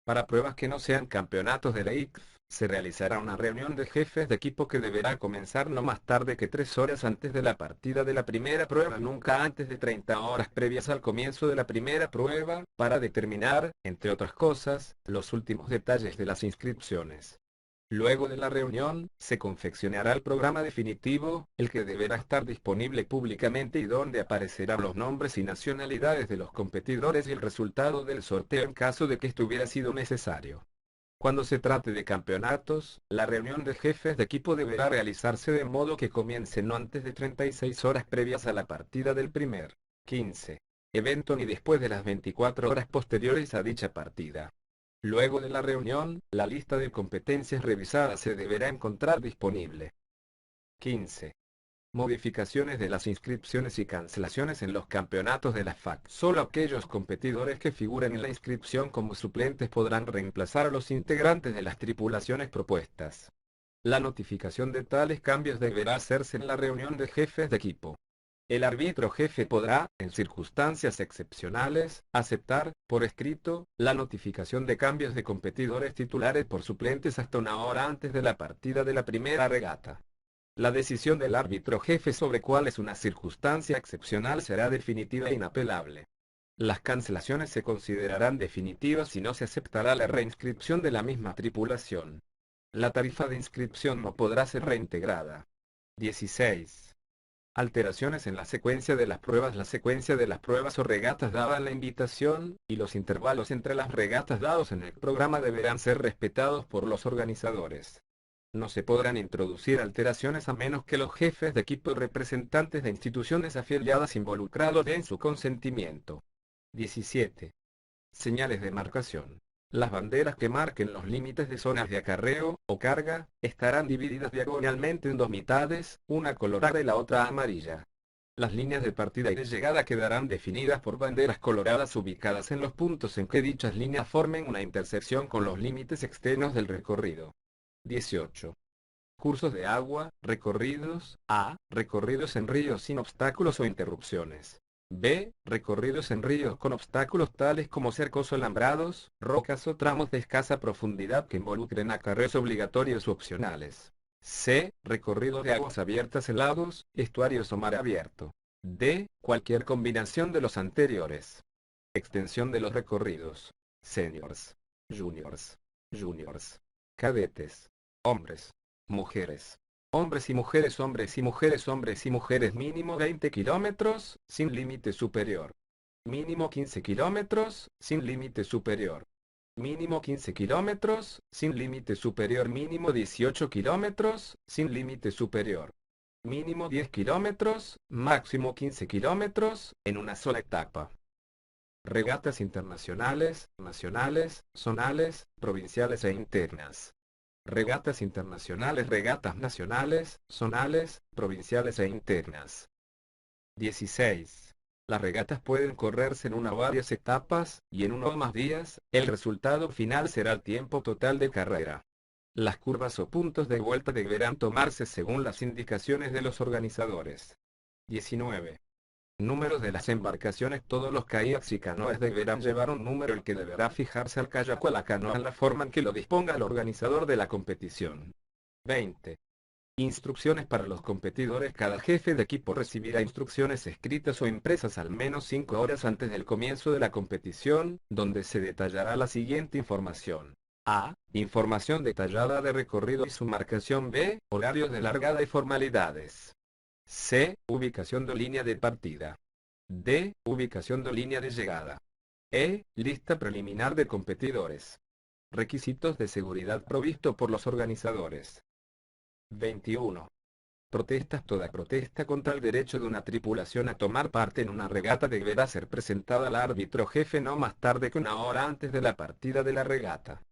Para pruebas que no sean campeonatos de la ICF, se realizará una reunión de jefes de equipo que deberá comenzar no más tarde que 3 horas antes de la partida de la primera prueba, nunca antes de 30 horas previas al comienzo de la primera prueba, para determinar, entre otras cosas, los últimos detalles de las inscripciones. Luego de la reunión, se confeccionará el programa definitivo, el que deberá estar disponible públicamente y donde aparecerán los nombres y nacionalidades de los competidores y el resultado del sorteo en caso de que esto hubiera sido necesario. Cuando se trate de campeonatos, la reunión de jefes de equipo deberá realizarse de modo que comience no antes de 36 horas previas a la partida del primer 15 evento ni después de las 24 horas posteriores a dicha partida. Luego de la reunión, la lista de competencias revisadas se deberá encontrar disponible. 15. Modificaciones de las inscripciones y cancelaciones en los campeonatos de la FAC. Solo aquellos competidores que figuren en la inscripción como suplentes podrán reemplazar a los integrantes de las tripulaciones propuestas. La notificación de tales cambios deberá hacerse en la reunión de jefes de equipo. El árbitro jefe podrá, en circunstancias excepcionales, aceptar, por escrito, la notificación de cambios de competidores titulares por suplentes hasta una hora antes de la partida de la primera regata. La decisión del árbitro jefe sobre cuál es una circunstancia excepcional será definitiva e inapelable. Las cancelaciones se considerarán definitivas si no se aceptará la reinscripción de la misma tripulación. La tarifa de inscripción no podrá ser reintegrada. 16. Alteraciones en la secuencia de las pruebas. La secuencia de las pruebas o regatas dada en la invitación, y los intervalos entre las regatas dados en el programa deberán ser respetados por los organizadores. No se podrán introducir alteraciones a menos que los jefes de equipo y representantes de instituciones afiliadas involucrados den su consentimiento. 17. Señales de marcación. Las banderas que marquen los límites de zonas de acarreo o carga estarán divididas diagonalmente en dos mitades, una colorada y la otra amarilla. Las líneas de partida y de llegada quedarán definidas por banderas coloradas ubicadas en los puntos en que dichas líneas formen una intersección con los límites externos del recorrido. 18. Cursos de agua, recorridos. A. Recorridos en ríos sin obstáculos o interrupciones. B. Recorridos en ríos con obstáculos tales como cercos o alambrados, rocas o tramos de escasa profundidad que involucren acarreos obligatorios u opcionales. C. Recorridos de aguas abiertas en lagos, estuarios o mar abierto. D. Cualquier combinación de los anteriores. Extensión de los recorridos. Seniors. Juniors. juniors, cadetes, hombres, mujeres, hombres y mujeres, hombres y mujeres, hombres y mujeres, mínimo 20 kilómetros, sin límite superior. Mínimo 15 kilómetros, sin límite superior. Mínimo 15 kilómetros, sin límite superior. Mínimo 18 kilómetros, sin límite superior. Mínimo 10 kilómetros, máximo 15 kilómetros, en una sola etapa. Regatas internacionales, nacionales, zonales, provinciales e internas. Regatas internacionales, regatas nacionales, zonales, provinciales e internas. 16. Las regatas pueden correrse en una o varias etapas, y en uno o más días, el resultado final será el tiempo total de carrera. Las curvas o puntos de vuelta deberán tomarse según las indicaciones de los organizadores. 19. Números de las embarcaciones. Todos los kayaks y canoas deberán llevar un número el que deberá fijarse al kayak o a la canoa en la forma en que lo disponga el organizador de la competición. 20. Instrucciones para los competidores. Cada jefe de equipo recibirá instrucciones escritas o impresas al menos 5 horas antes del comienzo de la competición, donde se detallará la siguiente información. A. Información detallada de recorrido y su marcación. B. Horarios de largada y formalidades. C. Ubicación de línea de partida. D. Ubicación de línea de llegada. E. Lista preliminar de competidores. Requisitos de seguridad provisto por los organizadores. 21. Protestas. Toda protesta contra el derecho de una tripulación a tomar parte en una regata deberá ser presentada al árbitro jefe no más tarde que una hora antes de la partida de la regata.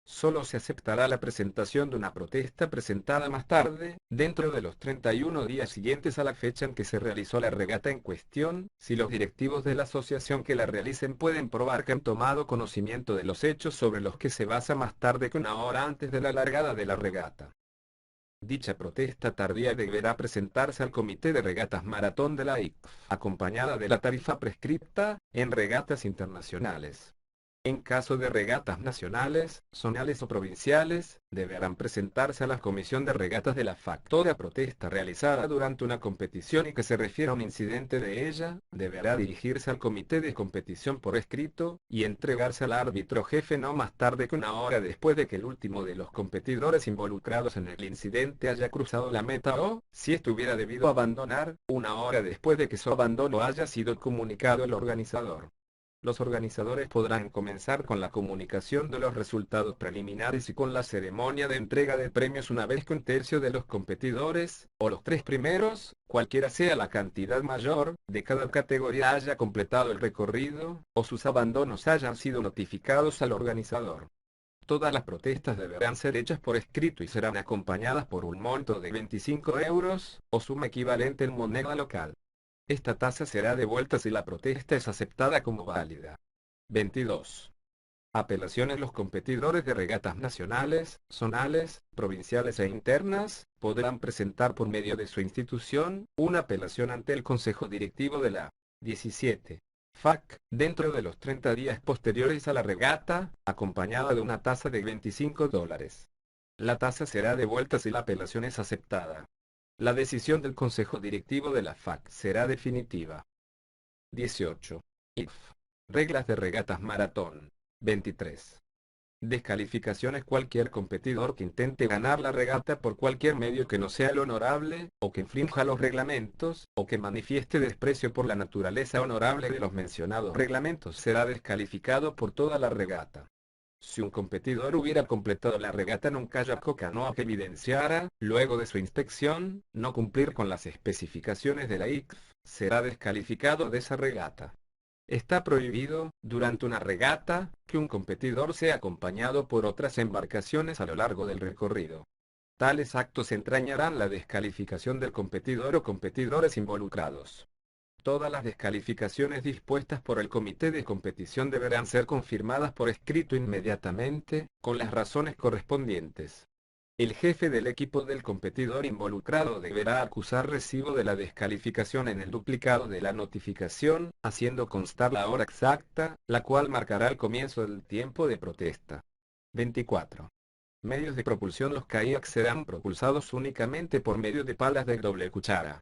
Solo se aceptará la presentación de una protesta presentada más tarde, dentro de los 31 días siguientes a la fecha en que se realizó la regata en cuestión, si los directivos de la asociación que la realicen pueden probar que han tomado conocimiento de los hechos sobre los que se basa más tarde que una hora antes de la largada de la regata. Dicha protesta tardía deberá presentarse al Comité de Regatas Maratón de la ICF, acompañada de la tarifa prescripta, en regatas internacionales. En caso de regatas nacionales, zonales o provinciales, deberán presentarse a la Comisión de Regatas de la FAC. Toda protesta realizada durante una competición y que se refiera a un incidente de ella, deberá dirigirse al comité de competición por escrito, y entregarse al árbitro jefe no más tarde que una hora después de que el último de los competidores involucrados en el incidente haya cruzado la meta o, si estuviera debido a abandonar, una hora después de que su abandono haya sido comunicado al organizador. Los organizadores podrán comenzar con la comunicación de los resultados preliminares y con la ceremonia de entrega de premios una vez que un tercio de los competidores, o los 3 primeros, cualquiera sea la cantidad mayor, de cada categoría haya completado el recorrido, o sus abandonos hayan sido notificados al organizador. Todas las protestas deberán ser hechas por escrito y serán acompañadas por un monto de 25 euros, o suma equivalente en moneda local. Esta tasa será devuelta si la protesta es aceptada como válida. 22. Apelaciones. Los competidores de regatas nacionales, zonales, provinciales e internas, podrán presentar por medio de su institución, una apelación ante el Consejo Directivo de la 17. FAC, dentro de los 30 días posteriores a la regata, acompañada de una tasa de $25. La tasa será devuelta si la apelación es aceptada. La decisión del Consejo Directivo de la FAC será definitiva. 18. IF. Reglas de regatas maratón. 23. Descalificaciones. Cualquier competidor que intente ganar la regata por cualquier medio que no sea el honorable, o que infrinja los reglamentos, o que manifieste desprecio por la naturaleza honorable de los mencionados reglamentos será descalificado por toda la regata. Si un competidor hubiera completado la regata en un kayak o canoa que evidenciara, luego de su inspección, no cumplir con las especificaciones de la ICF, será descalificado de esa regata. Está prohibido, durante una regata, que un competidor sea acompañado por otras embarcaciones a lo largo del recorrido. Tales actos entrañarán la descalificación del competidor o competidores involucrados. Todas las descalificaciones dispuestas por el comité de competición deberán ser confirmadas por escrito inmediatamente, con las razones correspondientes. El jefe del equipo del competidor involucrado deberá acusar recibo de la descalificación en el duplicado de la notificación, haciendo constar la hora exacta, la cual marcará el comienzo del tiempo de protesta. 24. Medios de propulsión. Los kayaks serán propulsados únicamente por medio de palas de doble cuchara.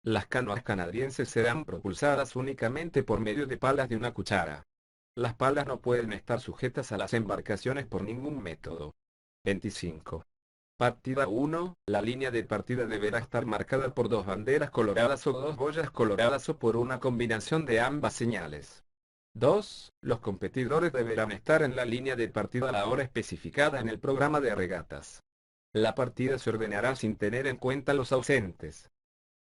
Las canoas canadienses serán propulsadas únicamente por medio de palas de una cuchara. Las palas no pueden estar sujetas a las embarcaciones por ningún método. 25. Partida 1. La línea de partida deberá estar marcada por dos banderas coloradas o dos boyas coloradas o por una combinación de ambas señales. 2. Los competidores deberán estar en la línea de partida a la hora especificada en el programa de regatas. La partida se ordenará sin tener en cuenta los ausentes.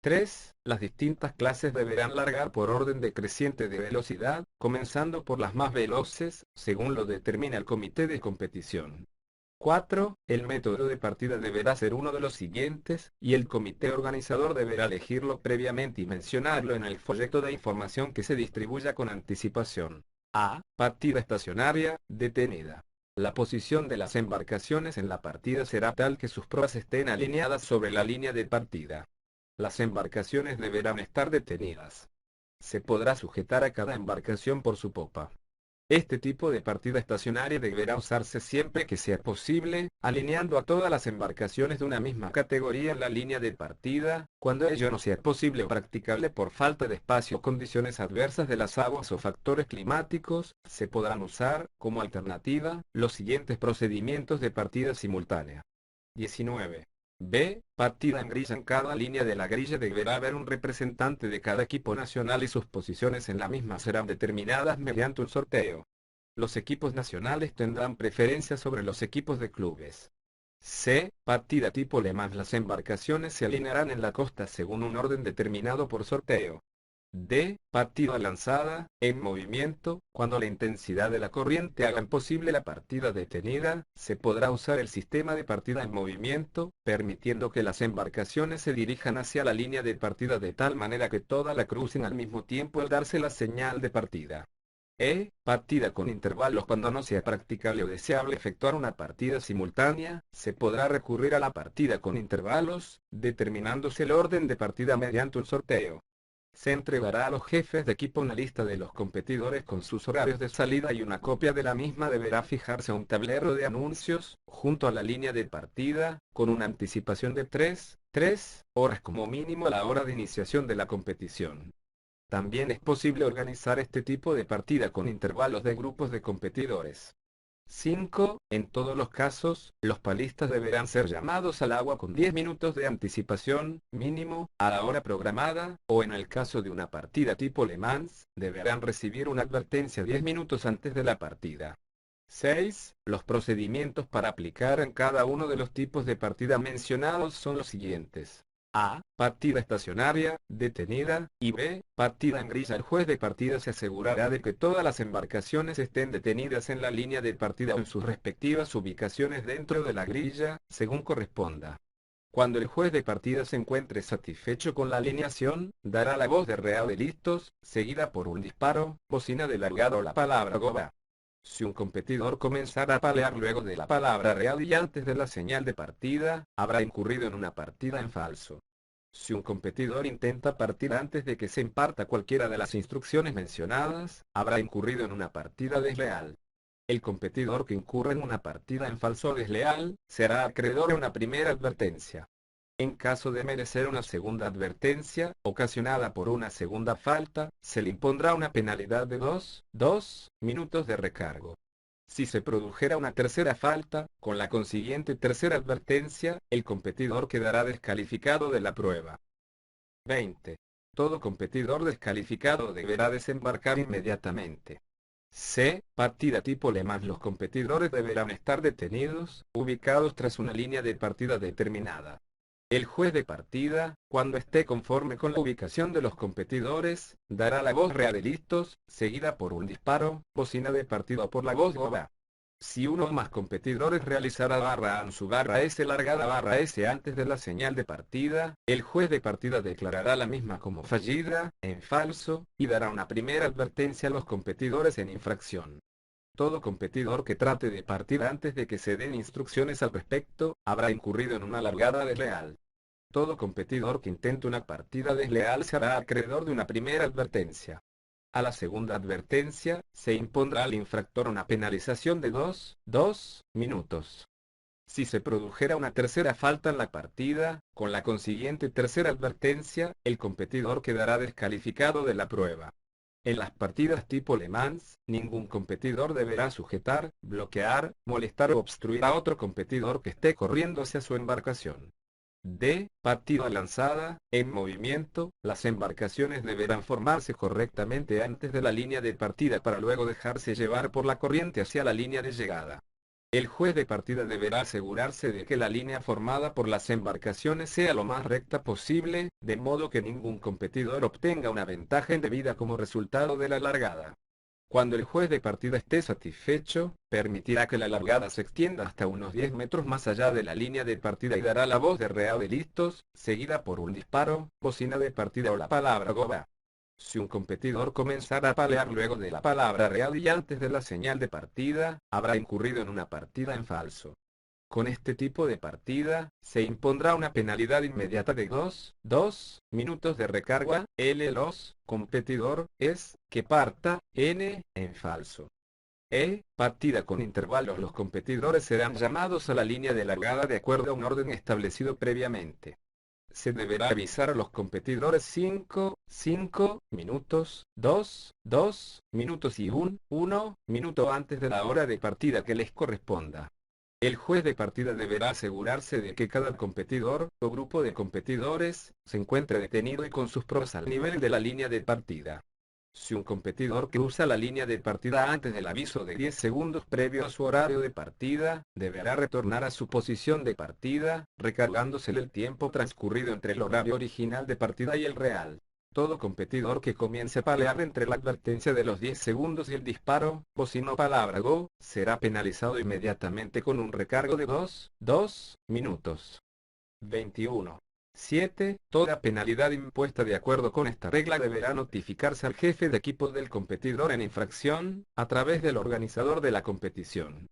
3. Las distintas clases deberán largar por orden decreciente de velocidad, comenzando por las más veloces, según lo determina el comité de competición. 4. El método de partida deberá ser uno de los siguientes, y el comité organizador deberá elegirlo previamente y mencionarlo en el folleto de información que se distribuya con anticipación. A. Partida estacionaria, detenida. La posición de las embarcaciones en la partida será tal que sus proas estén alineadas sobre la línea de partida. Las embarcaciones deberán estar detenidas. Se podrá sujetar a cada embarcación por su popa. Este tipo de partida estacionaria deberá usarse siempre que sea posible, alineando a todas las embarcaciones de una misma categoría en la línea de partida, cuando ello no sea posible o practicable por falta de espacio o condiciones adversas de las aguas o factores climáticos, se podrán usar, como alternativa, los siguientes procedimientos de partida simultánea. 19. B. Partida en grilla. En cada línea de la grilla deberá haber un representante de cada equipo nacional y sus posiciones en la misma serán determinadas mediante un sorteo. Los equipos nacionales tendrán preferencia sobre los equipos de clubes. C. Partida tipo Le Mans. Las embarcaciones se alinearán en la costa según un orden determinado por sorteo. D. Partida lanzada, en movimiento. Cuando la intensidad de la corriente haga imposible la partida detenida, se podrá usar el sistema de partida en movimiento, permitiendo que las embarcaciones se dirijan hacia la línea de partida de tal manera que todas la crucen al mismo tiempo al darse la señal de partida. E. Partida con intervalos. Cuando no sea practicable o deseable efectuar una partida simultánea, se podrá recurrir a la partida con intervalos, determinándose el orden de partida mediante un sorteo. Se entregará a los jefes de equipo una lista de los competidores con sus horarios de salida y una copia de la misma deberá fijarse a un tablero de anuncios, junto a la línea de partida, con una anticipación de 3 horas como mínimo a la hora de iniciación de la competición. También es posible organizar este tipo de partida con intervalos de grupos de competidores. 5. En todos los casos, los palistas deberán ser llamados al agua con 10 minutos de anticipación, mínimo, a la hora programada, o en el caso de una partida tipo Le Mans, deberán recibir una advertencia 10 minutos antes de la partida. 6. Los procedimientos para aplicar en cada uno de los tipos de partida mencionados son los siguientes. A. Partida estacionaria, detenida, y B. Partida en grilla. El juez de partida se asegurará de que todas las embarcaciones estén detenidas en la línea de partida o en sus respectivas ubicaciones dentro de la grilla, según corresponda. Cuando el juez de partida se encuentre satisfecho con la alineación, dará la voz de real de listos, seguida por un disparo, bocina de largada o la palabra goba. Si un competidor comenzara a palear luego de la palabra real y antes de la señal de partida, habrá incurrido en una partida en falso. Si un competidor intenta partir antes de que se imparta cualquiera de las instrucciones mencionadas, habrá incurrido en una partida desleal. El competidor que incurra en una partida en falso o desleal, será acreedor a una primera advertencia. En caso de merecer una segunda advertencia, ocasionada por una segunda falta, se le impondrá una penalidad de 2 minutos de recargo. Si se produjera una tercera falta, con la consiguiente tercera advertencia, el competidor quedará descalificado de la prueba. 20. Todo competidor descalificado deberá desembarcar inmediatamente. C. Partida tipo Le Mans. Los competidores deberán estar detenidos, ubicados tras una línea de partida determinada. El juez de partida, cuando esté conforme con la ubicación de los competidores, dará la voz real de listos, seguida por un disparo, bocina de partida o por la voz goba. Si uno o más competidores realizara barra AN su barra S largada barra S antes de la señal de partida, el juez de partida declarará la misma como fallida, en falso, y dará una primera advertencia a los competidores en infracción. Todo competidor que trate de partir antes de que se den instrucciones al respecto, habrá incurrido en una largada desleal. Todo competidor que intente una partida desleal será acreedor de una primera advertencia. A la segunda advertencia, se impondrá al infractor una penalización de 2 minutos. Si se produjera una tercera falta en la partida, con la consiguiente tercera advertencia, el competidor quedará descalificado de la prueba. En las partidas tipo Le Mans, ningún competidor deberá sujetar, bloquear, molestar o obstruir a otro competidor que esté corriendo hacia su embarcación. D. Partida lanzada. En movimiento, las embarcaciones deberán formarse correctamente antes de la línea de partida para luego dejarse llevar por la corriente hacia la línea de llegada. El juez de partida deberá asegurarse de que la línea formada por las embarcaciones sea lo más recta posible, de modo que ningún competidor obtenga una ventaja indebida como resultado de la largada. Cuando el juez de partida esté satisfecho, permitirá que la largada se extienda hasta unos 10 metros más allá de la línea de partida y dará la voz de reado de listos, seguida por un disparo, bocina de partida o la palabra go va. Si un competidor comenzara a palear luego de la palabra real y antes de la señal de partida, habrá incurrido en una partida en falso. Con este tipo de partida, se impondrá una penalidad inmediata de 2 minutos de recarga. Los competidor es que parta en falso. Partida con intervalos. Los competidores serán llamados a la línea de largada de acuerdo a un orden establecido previamente. Se deberá avisar a los competidores 5 minutos, 2 minutos y 1 minuto antes de la hora de partida que les corresponda. El juez de partida deberá asegurarse de que cada competidor, o grupo de competidores, se encuentre detenido y con sus pros al nivel de la línea de partida. Si un competidor cruza la línea de partida antes del aviso de 10 segundos previo a su horario de partida, deberá retornar a su posición de partida, recargándose el tiempo transcurrido entre el horario original de partida y el real. Todo competidor que comience a palear entre la advertencia de los 10 segundos y el disparo, bocina o palabra go, será penalizado inmediatamente con un recargo de 2 minutos. 21. 7. Toda penalidad impuesta de acuerdo con esta regla deberá notificarse al jefe de equipo del competidor en infracción, a través del organizador de la competición.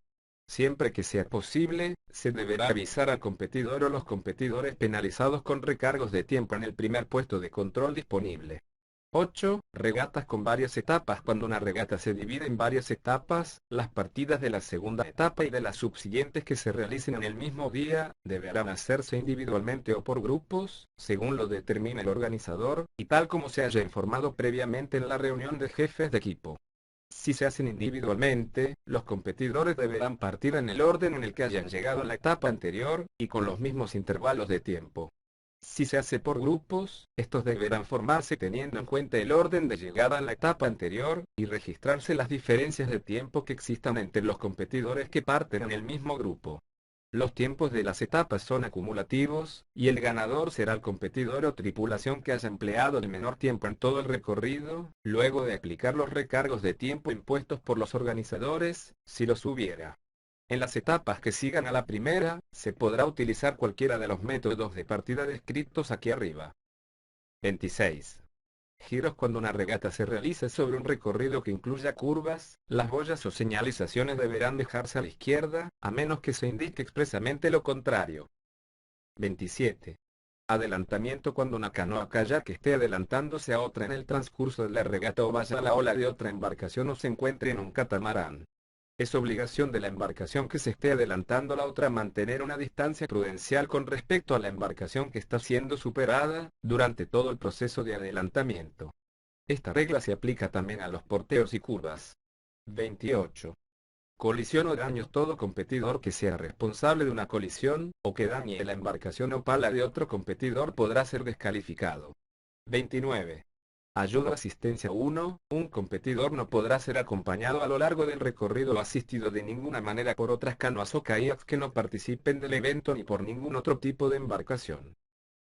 Siempre que sea posible, se deberá avisar al competidor o los competidores penalizados con recargos de tiempo en el primer puesto de control disponible. 8. Regatas con varias etapas. Cuando una regata se divide en varias etapas, las partidas de la segunda etapa y de las subsiguientes que se realicen en el mismo día, deberán hacerse individualmente o por grupos, según lo determine el organizador, y tal como se haya informado previamente en la reunión de jefes de equipo. Si se hacen individualmente, los competidores deberán partir en el orden en el que hayan llegado a la etapa anterior, y con los mismos intervalos de tiempo. Si se hace por grupos, estos deberán formarse teniendo en cuenta el orden de llegada a la etapa anterior, y registrarse las diferencias de tiempo que existan entre los competidores que parten en el mismo grupo. Los tiempos de las etapas son acumulativos, y el ganador será el competidor o tripulación que haya empleado el menor tiempo en todo el recorrido, luego de aplicar los recargos de tiempo impuestos por los organizadores, si los hubiera. En las etapas que sigan a la primera, se podrá utilizar cualquiera de los métodos de partida descritos aquí arriba. 26. Giros. Cuando una regata se realice sobre un recorrido que incluya curvas, las boyas o señalizaciones deberán dejarse a la izquierda, a menos que se indique expresamente lo contrario. 27. Adelantamiento. Cuando una canoa kayak esté adelantándose a otra en el transcurso de la regata o vaya a la ola de otra embarcación o se encuentre en un catamarán. Es obligación de la embarcación que se esté adelantando a la otra mantener una distancia prudencial con respecto a la embarcación que está siendo superada, durante todo el proceso de adelantamiento. Esta regla se aplica también a los porteos y curvas. 28. Colisión o daños. Todo competidor que sea responsable de una colisión, o que dañe la embarcación o pala de otro competidor podrá ser descalificado. 29. Ayuda o asistencia. 1. Un competidor no podrá ser acompañado a lo largo del recorrido o asistido de ninguna manera por otras canoas o kayaks que no participen del evento ni por ningún otro tipo de embarcación.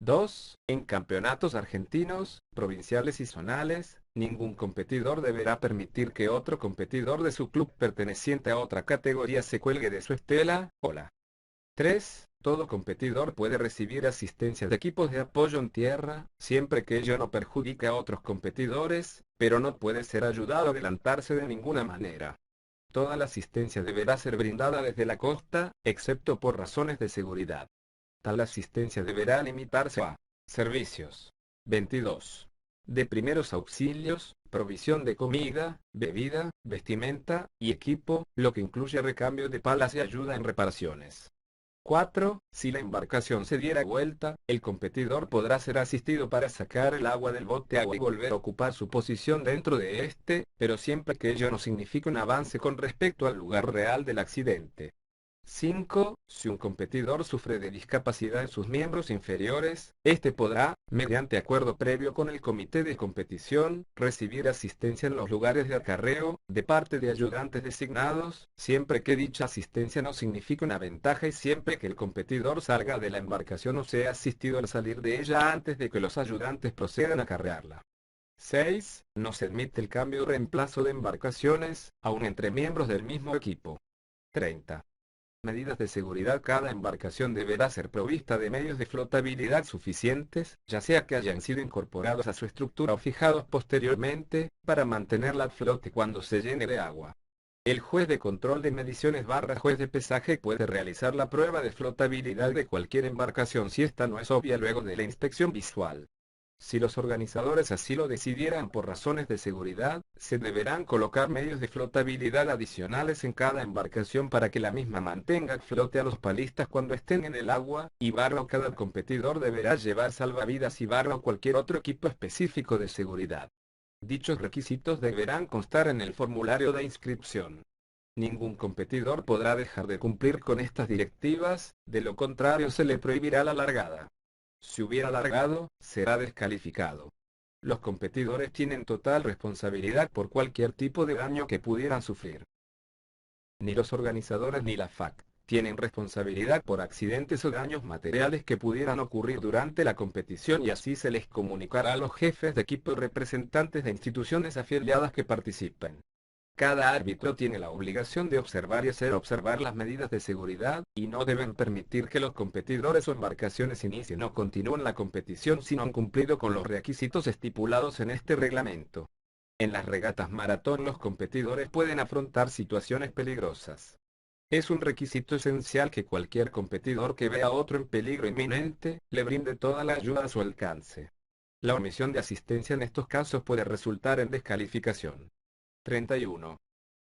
2. En campeonatos argentinos, provinciales y zonales, ningún competidor deberá permitir que otro competidor de su club perteneciente a otra categoría se cuelgue de su estela o la. 3. Todo competidor puede recibir asistencia de equipos de apoyo en tierra, siempre que ello no perjudique a otros competidores, pero no puede ser ayudado a adelantarse de ninguna manera. Toda la asistencia deberá ser brindada desde la costa, excepto por razones de seguridad. Tal asistencia deberá limitarse a servicios. 22. De primeros auxilios, provisión de comida, bebida, vestimenta y equipo, lo que incluye recambio de palas y ayuda en reparaciones. 4. Si la embarcación se diera vuelta, el competidor podrá ser asistido para sacar el agua del bote agua y volver a ocupar su posición dentro de este, pero siempre que ello no signifique un avance con respecto al lugar real del accidente. 5. Si un competidor sufre de discapacidad en sus miembros inferiores, este podrá, mediante acuerdo previo con el comité de competición, recibir asistencia en los lugares de acarreo, de parte de ayudantes designados, siempre que dicha asistencia no signifique una ventaja y siempre que el competidor salga de la embarcación o sea asistido al salir de ella antes de que los ayudantes procedan a acarrearla. 6. No se admite el cambio o reemplazo de embarcaciones, aun entre miembros del mismo equipo. 30. Medidas de seguridad. Cada embarcación deberá ser provista de medios de flotabilidad suficientes, ya sea que hayan sido incorporados a su estructura o fijados posteriormente, para mantenerla a flote cuando se llene de agua. El juez de control de mediciones / juez de pesaje puede realizar la prueba de flotabilidad de cualquier embarcación si esta no es obvia luego de la inspección visual. Si los organizadores así lo decidieran por razones de seguridad, se deberán colocar medios de flotabilidad adicionales en cada embarcación para que la misma mantenga a flote a los palistas cuando estén en el agua, y / cada competidor deberá llevar salvavidas y / cualquier otro equipo específico de seguridad. Dichos requisitos deberán constar en el formulario de inscripción. Ningún competidor podrá dejar de cumplir con estas directivas, de lo contrario se le prohibirá la largada. Si hubiera largado, será descalificado. Los competidores tienen total responsabilidad por cualquier tipo de daño que pudieran sufrir. Ni los organizadores ni la FAC tienen responsabilidad por accidentes o daños materiales que pudieran ocurrir durante la competición y así se les comunicará a los jefes de equipo y representantes de instituciones afiliadas que participen. Cada árbitro tiene la obligación de observar y hacer observar las medidas de seguridad, y no deben permitir que los competidores o embarcaciones inicien o continúen la competición si no han cumplido con los requisitos estipulados en este reglamento. En las regatas maratón los competidores pueden afrontar situaciones peligrosas. Es un requisito esencial que cualquier competidor que vea a otro en peligro inminente, le brinde toda la ayuda a su alcance. La omisión de asistencia en estos casos puede resultar en descalificación. 31.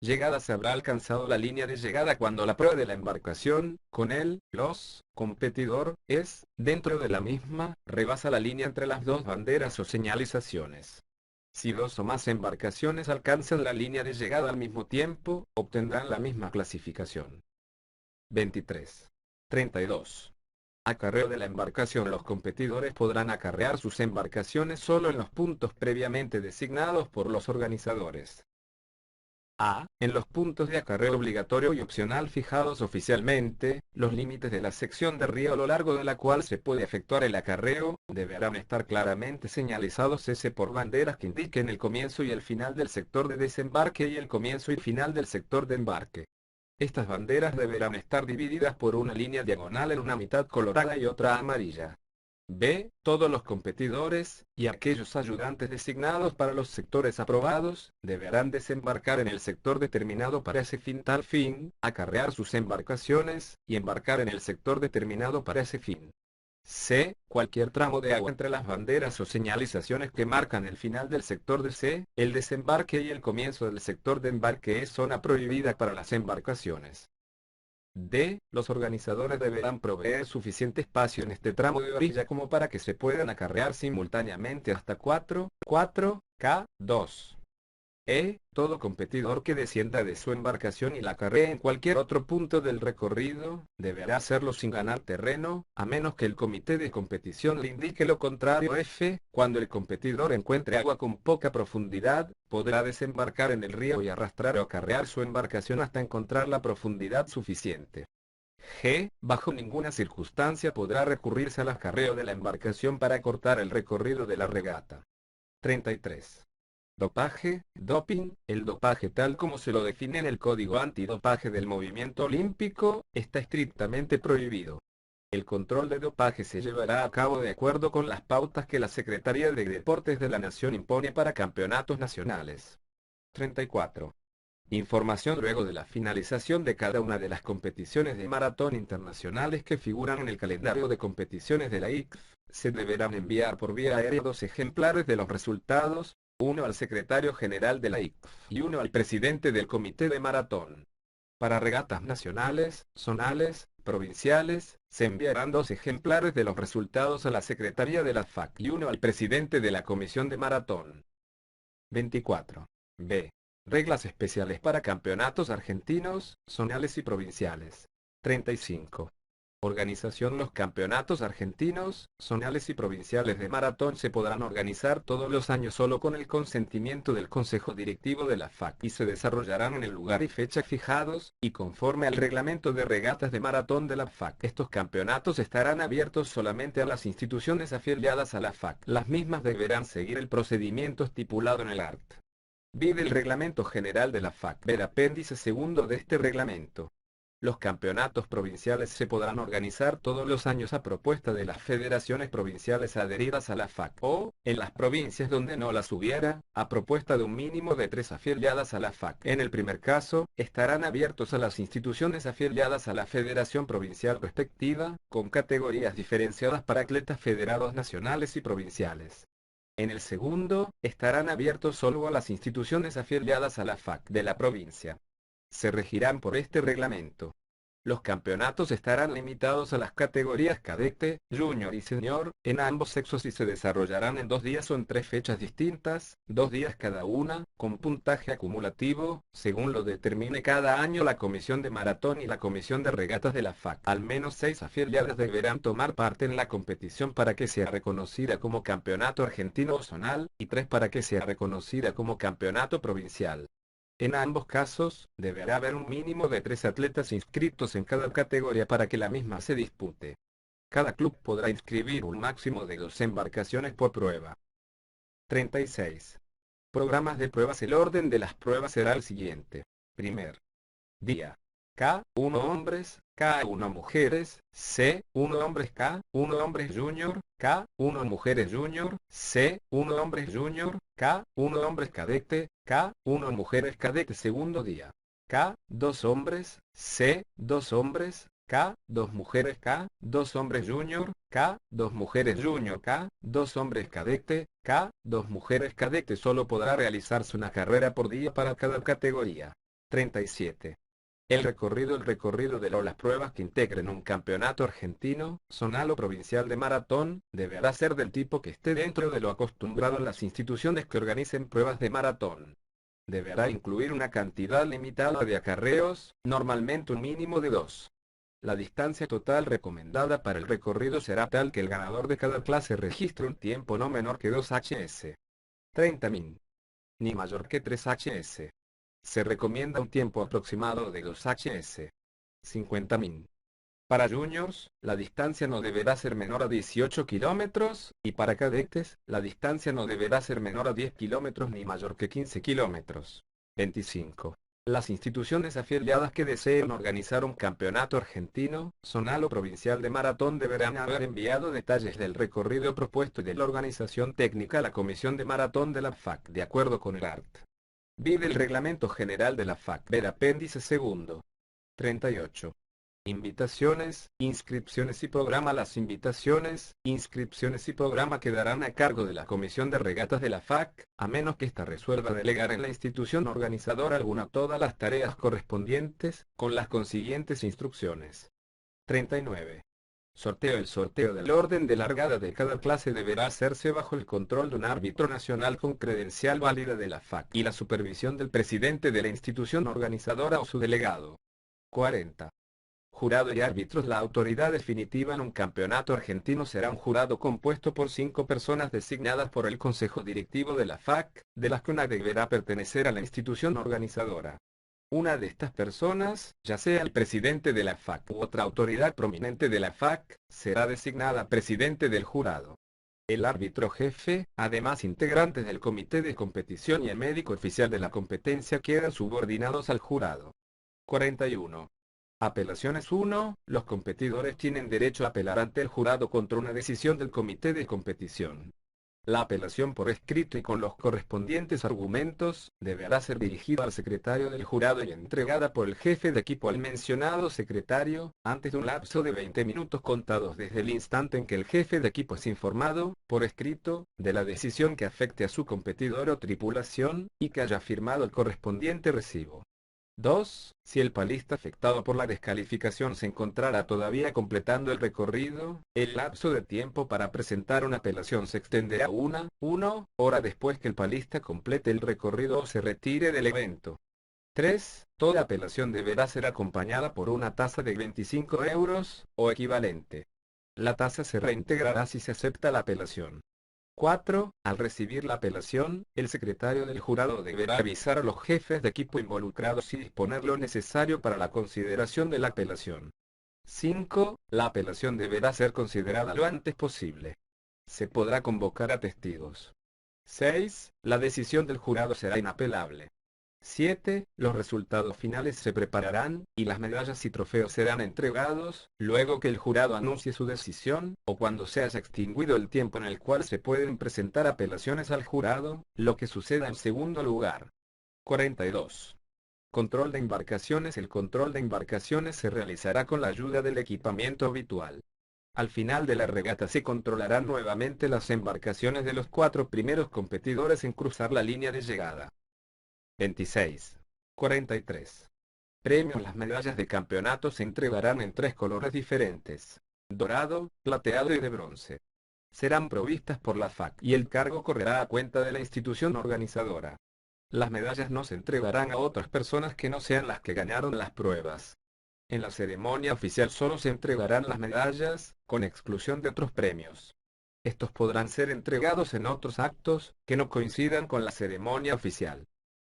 Llegada. Se habrá alcanzado la línea de llegada cuando la proa de la embarcación, con los competidor, es, dentro de la misma, rebasa la línea entre las dos banderas o señalizaciones. Si dos o más embarcaciones alcanzan la línea de llegada al mismo tiempo, obtendrán la misma clasificación. 23. 32. Acarreo de la embarcación. Los competidores podrán acarrear sus embarcaciones solo en los puntos previamente designados por los organizadores. A. En los puntos de acarreo obligatorio y opcional fijados oficialmente, los límites de la sección de río a lo largo de la cual se puede efectuar el acarreo, deberán estar claramente señalizados por banderas que indiquen el comienzo y el final del sector de desembarque y el comienzo y final del sector de embarque. Estas banderas deberán estar divididas por una línea diagonal en una mitad colorada y otra amarilla. B. Todos los competidores, y aquellos ayudantes designados para los sectores aprobados, deberán desembarcar en el sector determinado para ese fin, acarrear sus embarcaciones, y embarcar en el sector determinado para ese fin. C. Cualquier tramo de agua entre las banderas o señalizaciones que marcan el final del sector de C, el desembarque y el comienzo del sector de embarque es zona prohibida para las embarcaciones. D. Los organizadores deberán proveer suficiente espacio en este tramo de orilla como para que se puedan acarrear simultáneamente hasta 4K2. E. Todo competidor que descienda de su embarcación y la acarree en cualquier otro punto del recorrido, deberá hacerlo sin ganar terreno, a menos que el comité de competición le indique lo contrario. F. Cuando el competidor encuentre agua con poca profundidad, podrá desembarcar en el río y arrastrar o acarrear su embarcación hasta encontrar la profundidad suficiente. G. Bajo ninguna circunstancia podrá recurrirse al acarreo de la embarcación para cortar el recorrido de la regata. 33. Dopaje, doping. El dopaje tal como se lo define en el Código Antidopaje del Movimiento Olímpico, está estrictamente prohibido. El control de dopaje se llevará a cabo de acuerdo con las pautas que la Secretaría de Deportes de la Nación impone para campeonatos nacionales. 34. Información. Luego de la finalización de cada una de las competiciones de maratón internacionales que figuran en el calendario de competiciones de la ICF, se deberán enviar por vía aérea 2 ejemplares de los resultados, uno al secretario general de la ICF y uno al presidente del comité de maratón. Para regatas nacionales, zonales, provinciales, se enviarán 2 ejemplares de los resultados a la Secretaría de la FAC y uno al presidente de la Comisión de Maratón. 24. B. Reglas especiales para campeonatos argentinos, zonales y provinciales. 35. Organización. Los campeonatos argentinos, zonales y provinciales de maratón se podrán organizar todos los años solo con el consentimiento del Consejo Directivo de la FAC y se desarrollarán en el lugar y fecha fijados, y conforme al reglamento de regatas de maratón de la FAC. Estos campeonatos estarán abiertos solamente a las instituciones afiliadas a la FAC. Las mismas deberán seguir el procedimiento estipulado en el art. Vive el Reglamento General de la FAC. Ver apéndice segundo de este reglamento. Los campeonatos provinciales se podrán organizar todos los años a propuesta de las federaciones provinciales adheridas a la FAC o, en las provincias donde no las hubiera, a propuesta de un mínimo de 3 afiliadas a la FAC. En el primer caso, estarán abiertos a las instituciones afiliadas a la federación provincial respectiva, con categorías diferenciadas para atletas federados nacionales y provinciales. En el segundo, estarán abiertos solo a las instituciones afiliadas a la FAC de la provincia. Se regirán por este reglamento. Los campeonatos estarán limitados a las categorías cadete, junior y senior, en ambos sexos y se desarrollarán en 2 días o en 3 fechas distintas, 2 días cada una, con puntaje acumulativo, según lo determine cada año la Comisión de Maratón y la Comisión de Regatas de la FAC. Al menos 6 afiliadas deberán tomar parte en la competición para que sea reconocida como campeonato argentino o zonal, y 3 para que sea reconocida como campeonato provincial. En ambos casos, deberá haber un mínimo de 3 atletas inscritos en cada categoría para que la misma se dispute. Cada club podrá inscribir un máximo de 2 embarcaciones por prueba. 36. Programas de pruebas. El orden de las pruebas será el siguiente. Primer día. K1 hombres, K1 mujeres, C1 hombres, K1 hombres junior, K1 mujeres junior, C1 hombres junior, K1 hombres cadete, K1 mujeres cadete. Segundo día. K2 hombres, C2 hombres, K2 mujeres, K2 hombres junior, K2 mujeres junior, K2 hombres cadete, K2 mujeres cadete. Solo podrá realizarse una carrera por día para cada categoría. 37. El recorrido de las pruebas que integren un campeonato argentino, zonal o provincial de maratón, deberá ser del tipo que esté dentro de lo acostumbrado en las instituciones que organicen pruebas de maratón. Deberá incluir una cantidad limitada de acarreos, normalmente un mínimo de 2. La distancia total recomendada para el recorrido será tal que el ganador de cada clase registre un tiempo no menor que 2 hs. 30 min. Ni mayor que 3 hs. Se recomienda un tiempo aproximado de 2 hs. 50 min. Para juniors, la distancia no deberá ser menor a 18 kilómetros, y para cadetes, la distancia no deberá ser menor a 10 kilómetros ni mayor que 15 kilómetros. 25. Las instituciones afiliadas que deseen organizar un campeonato argentino, zonal o provincial de maratón deberán haber enviado detalles del recorrido propuesto y de la organización técnica a la Comisión de Maratón de la FAC de acuerdo con el art. Vive el Reglamento General de la FAC. Ver apéndice segundo. 38. Invitaciones, inscripciones y programa. Las invitaciones, inscripciones y programa quedarán a cargo de la Comisión de Regatas de la FAC, a menos que ésta resuelva delegar en la institución organizadora alguna o todas las tareas correspondientes, con las consiguientes instrucciones. 39. Sorteo. El sorteo del orden de largada de cada clase deberá hacerse bajo el control de un árbitro nacional con credencial válida de la FAC y la supervisión del presidente de la institución organizadora o su delegado. 40. Jurado y árbitros. La autoridad definitiva en un campeonato argentino será un jurado compuesto por 5 personas designadas por el Consejo Directivo de la FAC, de las que una deberá pertenecer a la institución organizadora. Una de estas personas, ya sea el presidente de la FAC u otra autoridad prominente de la FAC, será designada presidente del jurado. El árbitro jefe, además integrantes del comité de competición y el médico oficial de la competencia quedan subordinados al jurado. 41. Apelaciones. 1. Los competidores tienen derecho a apelar ante el jurado contra una decisión del comité de competición. La apelación por escrito y con los correspondientes argumentos, deberá ser dirigida al secretario del jurado y entregada por el jefe de equipo al mencionado secretario, antes de un lapso de 20 minutos contados desde el instante en que el jefe de equipo es informado, por escrito, de la decisión que afecte a su competidor o tripulación, y que haya firmado el correspondiente recibo. 2. Si el palista afectado por la descalificación se encontrara todavía completando el recorrido, el lapso de tiempo para presentar una apelación se extenderá 1 hora después que el palista complete el recorrido o se retire del evento. 3. Toda apelación deberá ser acompañada por una tasa de 25 euros, o equivalente. La tasa se reintegrará si se acepta la apelación. 4. Al recibir la apelación, el secretario del jurado deberá avisar a los jefes de equipo involucrados y disponer lo necesario para la consideración de la apelación. 5. La apelación deberá ser considerada lo antes posible. Se podrá convocar a testigos. 6. La decisión del jurado será inapelable. 7. Los resultados finales se prepararán, y las medallas y trofeos serán entregados, luego que el jurado anuncie su decisión, o cuando se haya extinguido el tiempo en el cual se pueden presentar apelaciones al jurado, lo que suceda en segundo lugar. 42. Control de embarcaciones. El control de embarcaciones se realizará con la ayuda del equipamiento habitual. Al final de la regata se controlarán nuevamente las embarcaciones de los 4 primeros competidores en cruzar la línea de llegada. 26. 43. Premios. Las medallas de campeonato se entregarán en 3 colores diferentes: dorado, plateado y de bronce. Serán provistas por la FAC y el cargo correrá a cuenta de la institución organizadora. Las medallas no se entregarán a otras personas que no sean las que ganaron las pruebas. En la ceremonia oficial solo se entregarán las medallas, con exclusión de otros premios. Estos podrán ser entregados en otros actos, que no coincidan con la ceremonia oficial.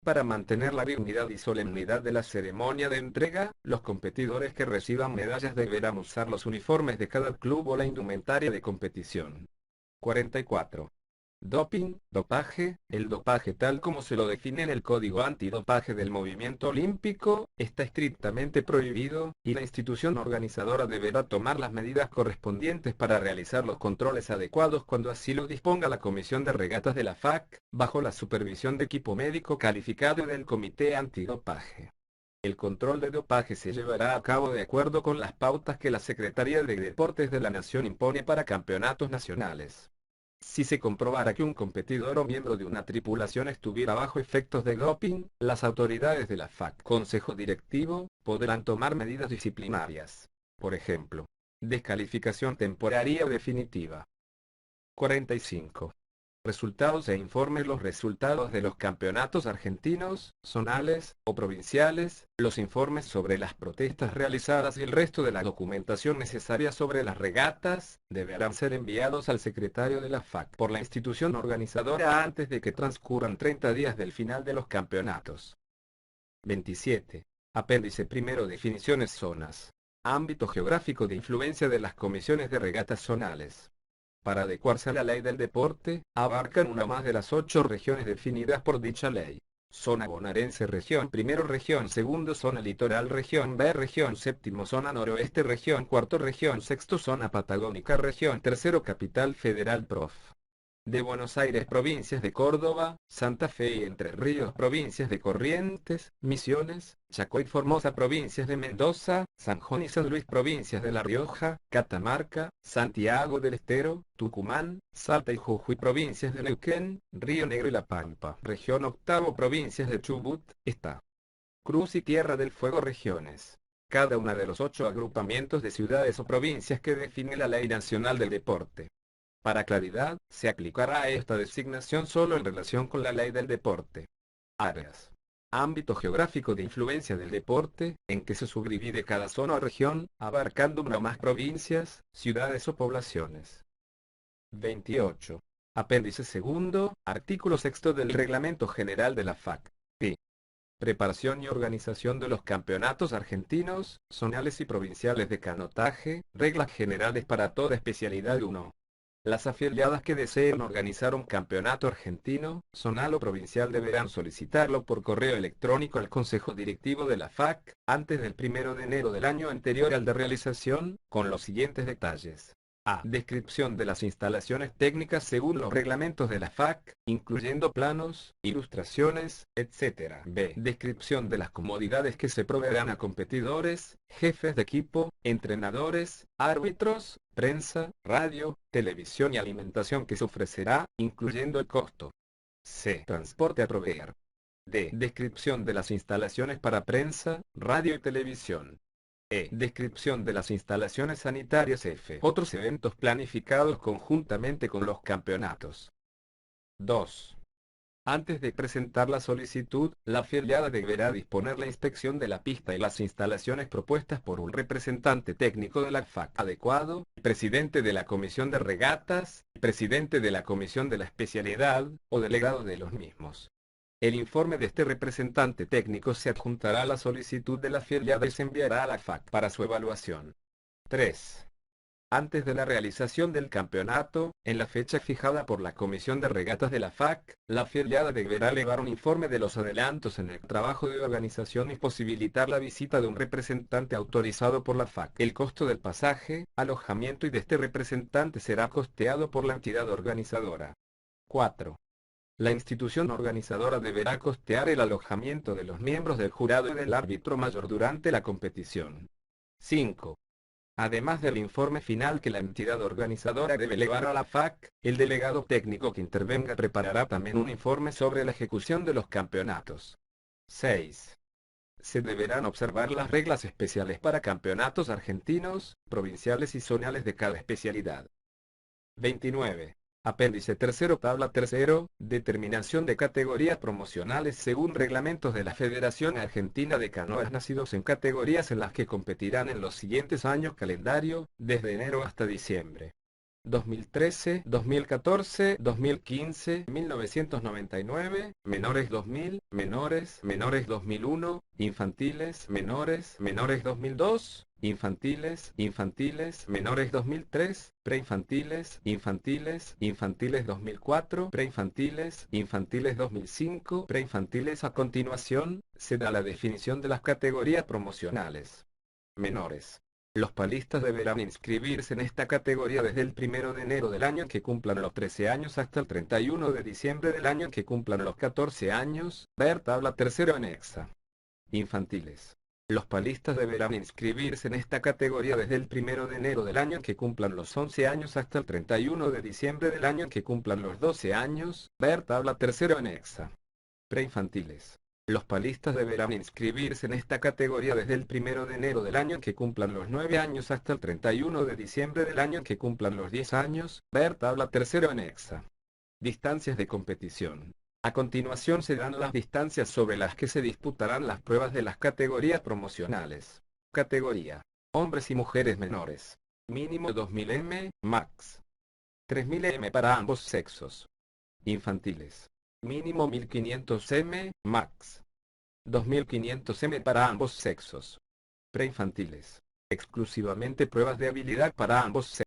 Para mantener la dignidad y solemnidad de la ceremonia de entrega, los competidores que reciban medallas deberán usar los uniformes de cada club o la indumentaria de competición. 44. Doping, dopaje. El dopaje tal como se lo define en el Código Antidopaje del Movimiento Olímpico, está estrictamente prohibido, y la institución organizadora deberá tomar las medidas correspondientes para realizar los controles adecuados cuando así lo disponga la Comisión de Regatas de la FAC, bajo la supervisión de equipo médico calificado y del Comité Antidopaje. El control de dopaje se llevará a cabo de acuerdo con las pautas que la Secretaría de Deportes de la Nación impone para campeonatos nacionales. Si se comprobara que un competidor o miembro de una tripulación estuviera bajo efectos de doping, las autoridades de la FAC, Consejo Directivo, podrán tomar medidas disciplinarias. Por ejemplo, descalificación temporaria o definitiva. 45. Resultados e informes. Los resultados de los campeonatos argentinos, zonales o provinciales, los informes sobre las protestas realizadas y el resto de la documentación necesaria sobre las regatas, deberán ser enviados al secretario de la FAC por la institución organizadora antes de que transcurran 30 días del final de los campeonatos. 27. Apéndice primero. Definiciones. Zonas. Ámbito geográfico de influencia de las comisiones de regatas zonales. Para adecuarse a la ley del deporte, abarcan una más de las 8 regiones definidas por dicha ley. Zona bonaerense. Región primero. Región segundo. Zona litoral. Región B. Región séptimo. Zona noroeste. Región cuarto. Región sexto. Zona patagónica. Región tercero. Capital Federal. Prof. de Buenos Aires, provincias de Córdoba, Santa Fe y Entre Ríos, provincias de Corrientes, Misiones, Chacó y Formosa, provincias de Mendoza, San Juan y San Luis, provincias de La Rioja, Catamarca, Santiago del Estero, Tucumán, Salta y Jujuy, provincias de Neuquén, Río Negro y La Pampa, región octavo, provincias de Chubut, Cruz y Tierra del Fuego, regiones. Cada una de los 8 agrupamientos de ciudades o provincias que define la Ley Nacional del Deporte. Para claridad, se aplicará esta designación solo en relación con la ley del deporte. Áreas. Ámbito geográfico de influencia del deporte, en que se subdivide cada zona o región, abarcando una o más provincias, ciudades o poblaciones. 28. Apéndice segundo, artículo sexto del Reglamento General de la FAC. Pi. Preparación y organización de los campeonatos argentinos, zonales y provinciales de canotaje, reglas generales para toda especialidad. 1. Las afiliadas que deseen organizar un campeonato argentino, zonal o provincial deberán solicitarlo por correo electrónico al Consejo Directivo de la FAC, antes del 1 de enero del año anterior al de realización, con los siguientes detalles. A. Descripción de las instalaciones técnicas según los reglamentos de la FAC, incluyendo planos, ilustraciones, etc. B. Descripción de las comodidades que se proveerán a competidores, jefes de equipo, entrenadores, árbitros, prensa, radio, televisión y alimentación que se ofrecerá, incluyendo el costo. C. Transporte a proveer. D. Descripción de las instalaciones para prensa, radio y televisión. E. Descripción de las instalaciones sanitarias. F. Otros eventos planificados conjuntamente con los campeonatos. 2. Antes de presentar la solicitud, la afiliada deberá disponer la inspección de la pista y las instalaciones propuestas por un representante técnico de la FAC adecuado, presidente de la comisión de regatas, presidente de la comisión de la especialidad, o delegado de los mismos. El informe de este representante técnico se adjuntará a la solicitud de la afiliada y se enviará a la FAC para su evaluación. 3. Antes de la realización del campeonato, en la fecha fijada por la Comisión de Regatas de la FAC, la afiliada deberá elevar un informe de los adelantos en el trabajo de organización y posibilitar la visita de un representante autorizado por la FAC. El costo del pasaje, alojamiento y de este representante será costeado por la entidad organizadora. 4. La institución organizadora deberá costear el alojamiento de los miembros del jurado y del árbitro mayor durante la competición. 5. Además del informe final que la entidad organizadora debe elevar a la FAC, el delegado técnico que intervenga preparará también un informe sobre la ejecución de los campeonatos. 6. Se deberán observar las reglas especiales para campeonatos argentinos, provinciales y zonales de cada especialidad. 29. Apéndice tercero, tabla tercero, determinación de categorías promocionales según reglamentos de la Federación Argentina de Canoas nacidos en categorías en las que competirán en los siguientes años calendario, desde enero hasta diciembre. 2013, 2014, 2015, 1999, menores 2000, menores 2001, infantiles, menores 2002, infantiles, menores 2003, preinfantiles, infantiles 2004, preinfantiles, 2005, preinfantiles. A continuación, se da la definición de las categorías promocionales. Menores. Los palistas deberán inscribirse en esta categoría desde el 1 de enero del año en que cumplan los 13 años hasta el 31 de diciembre del año en que cumplan los 14 años, ver tabla tercero anexa. Infantiles. Los palistas deberán inscribirse en esta categoría desde el 1 de enero del año en que cumplan los 11 años hasta el 31 de diciembre del año en que cumplan los 12 años, ver tabla tercero anexa. Preinfantiles. Los palistas deberán inscribirse en esta categoría desde el 1 de enero del año en que cumplan los 9 años hasta el 31 de diciembre del año en que cumplan los 10 años, ver tabla tercero anexa. Distancias de competición. A continuación se dan las distancias sobre las que se disputarán las pruebas de las categorías promocionales. Categoría: hombres y mujeres menores. Mínimo 2000 m, max 3000 m para ambos sexos. Infantiles. Mínimo 1500 m, max 2500 m para ambos sexos. Preinfantiles. Exclusivamente pruebas de habilidad para ambos sexos.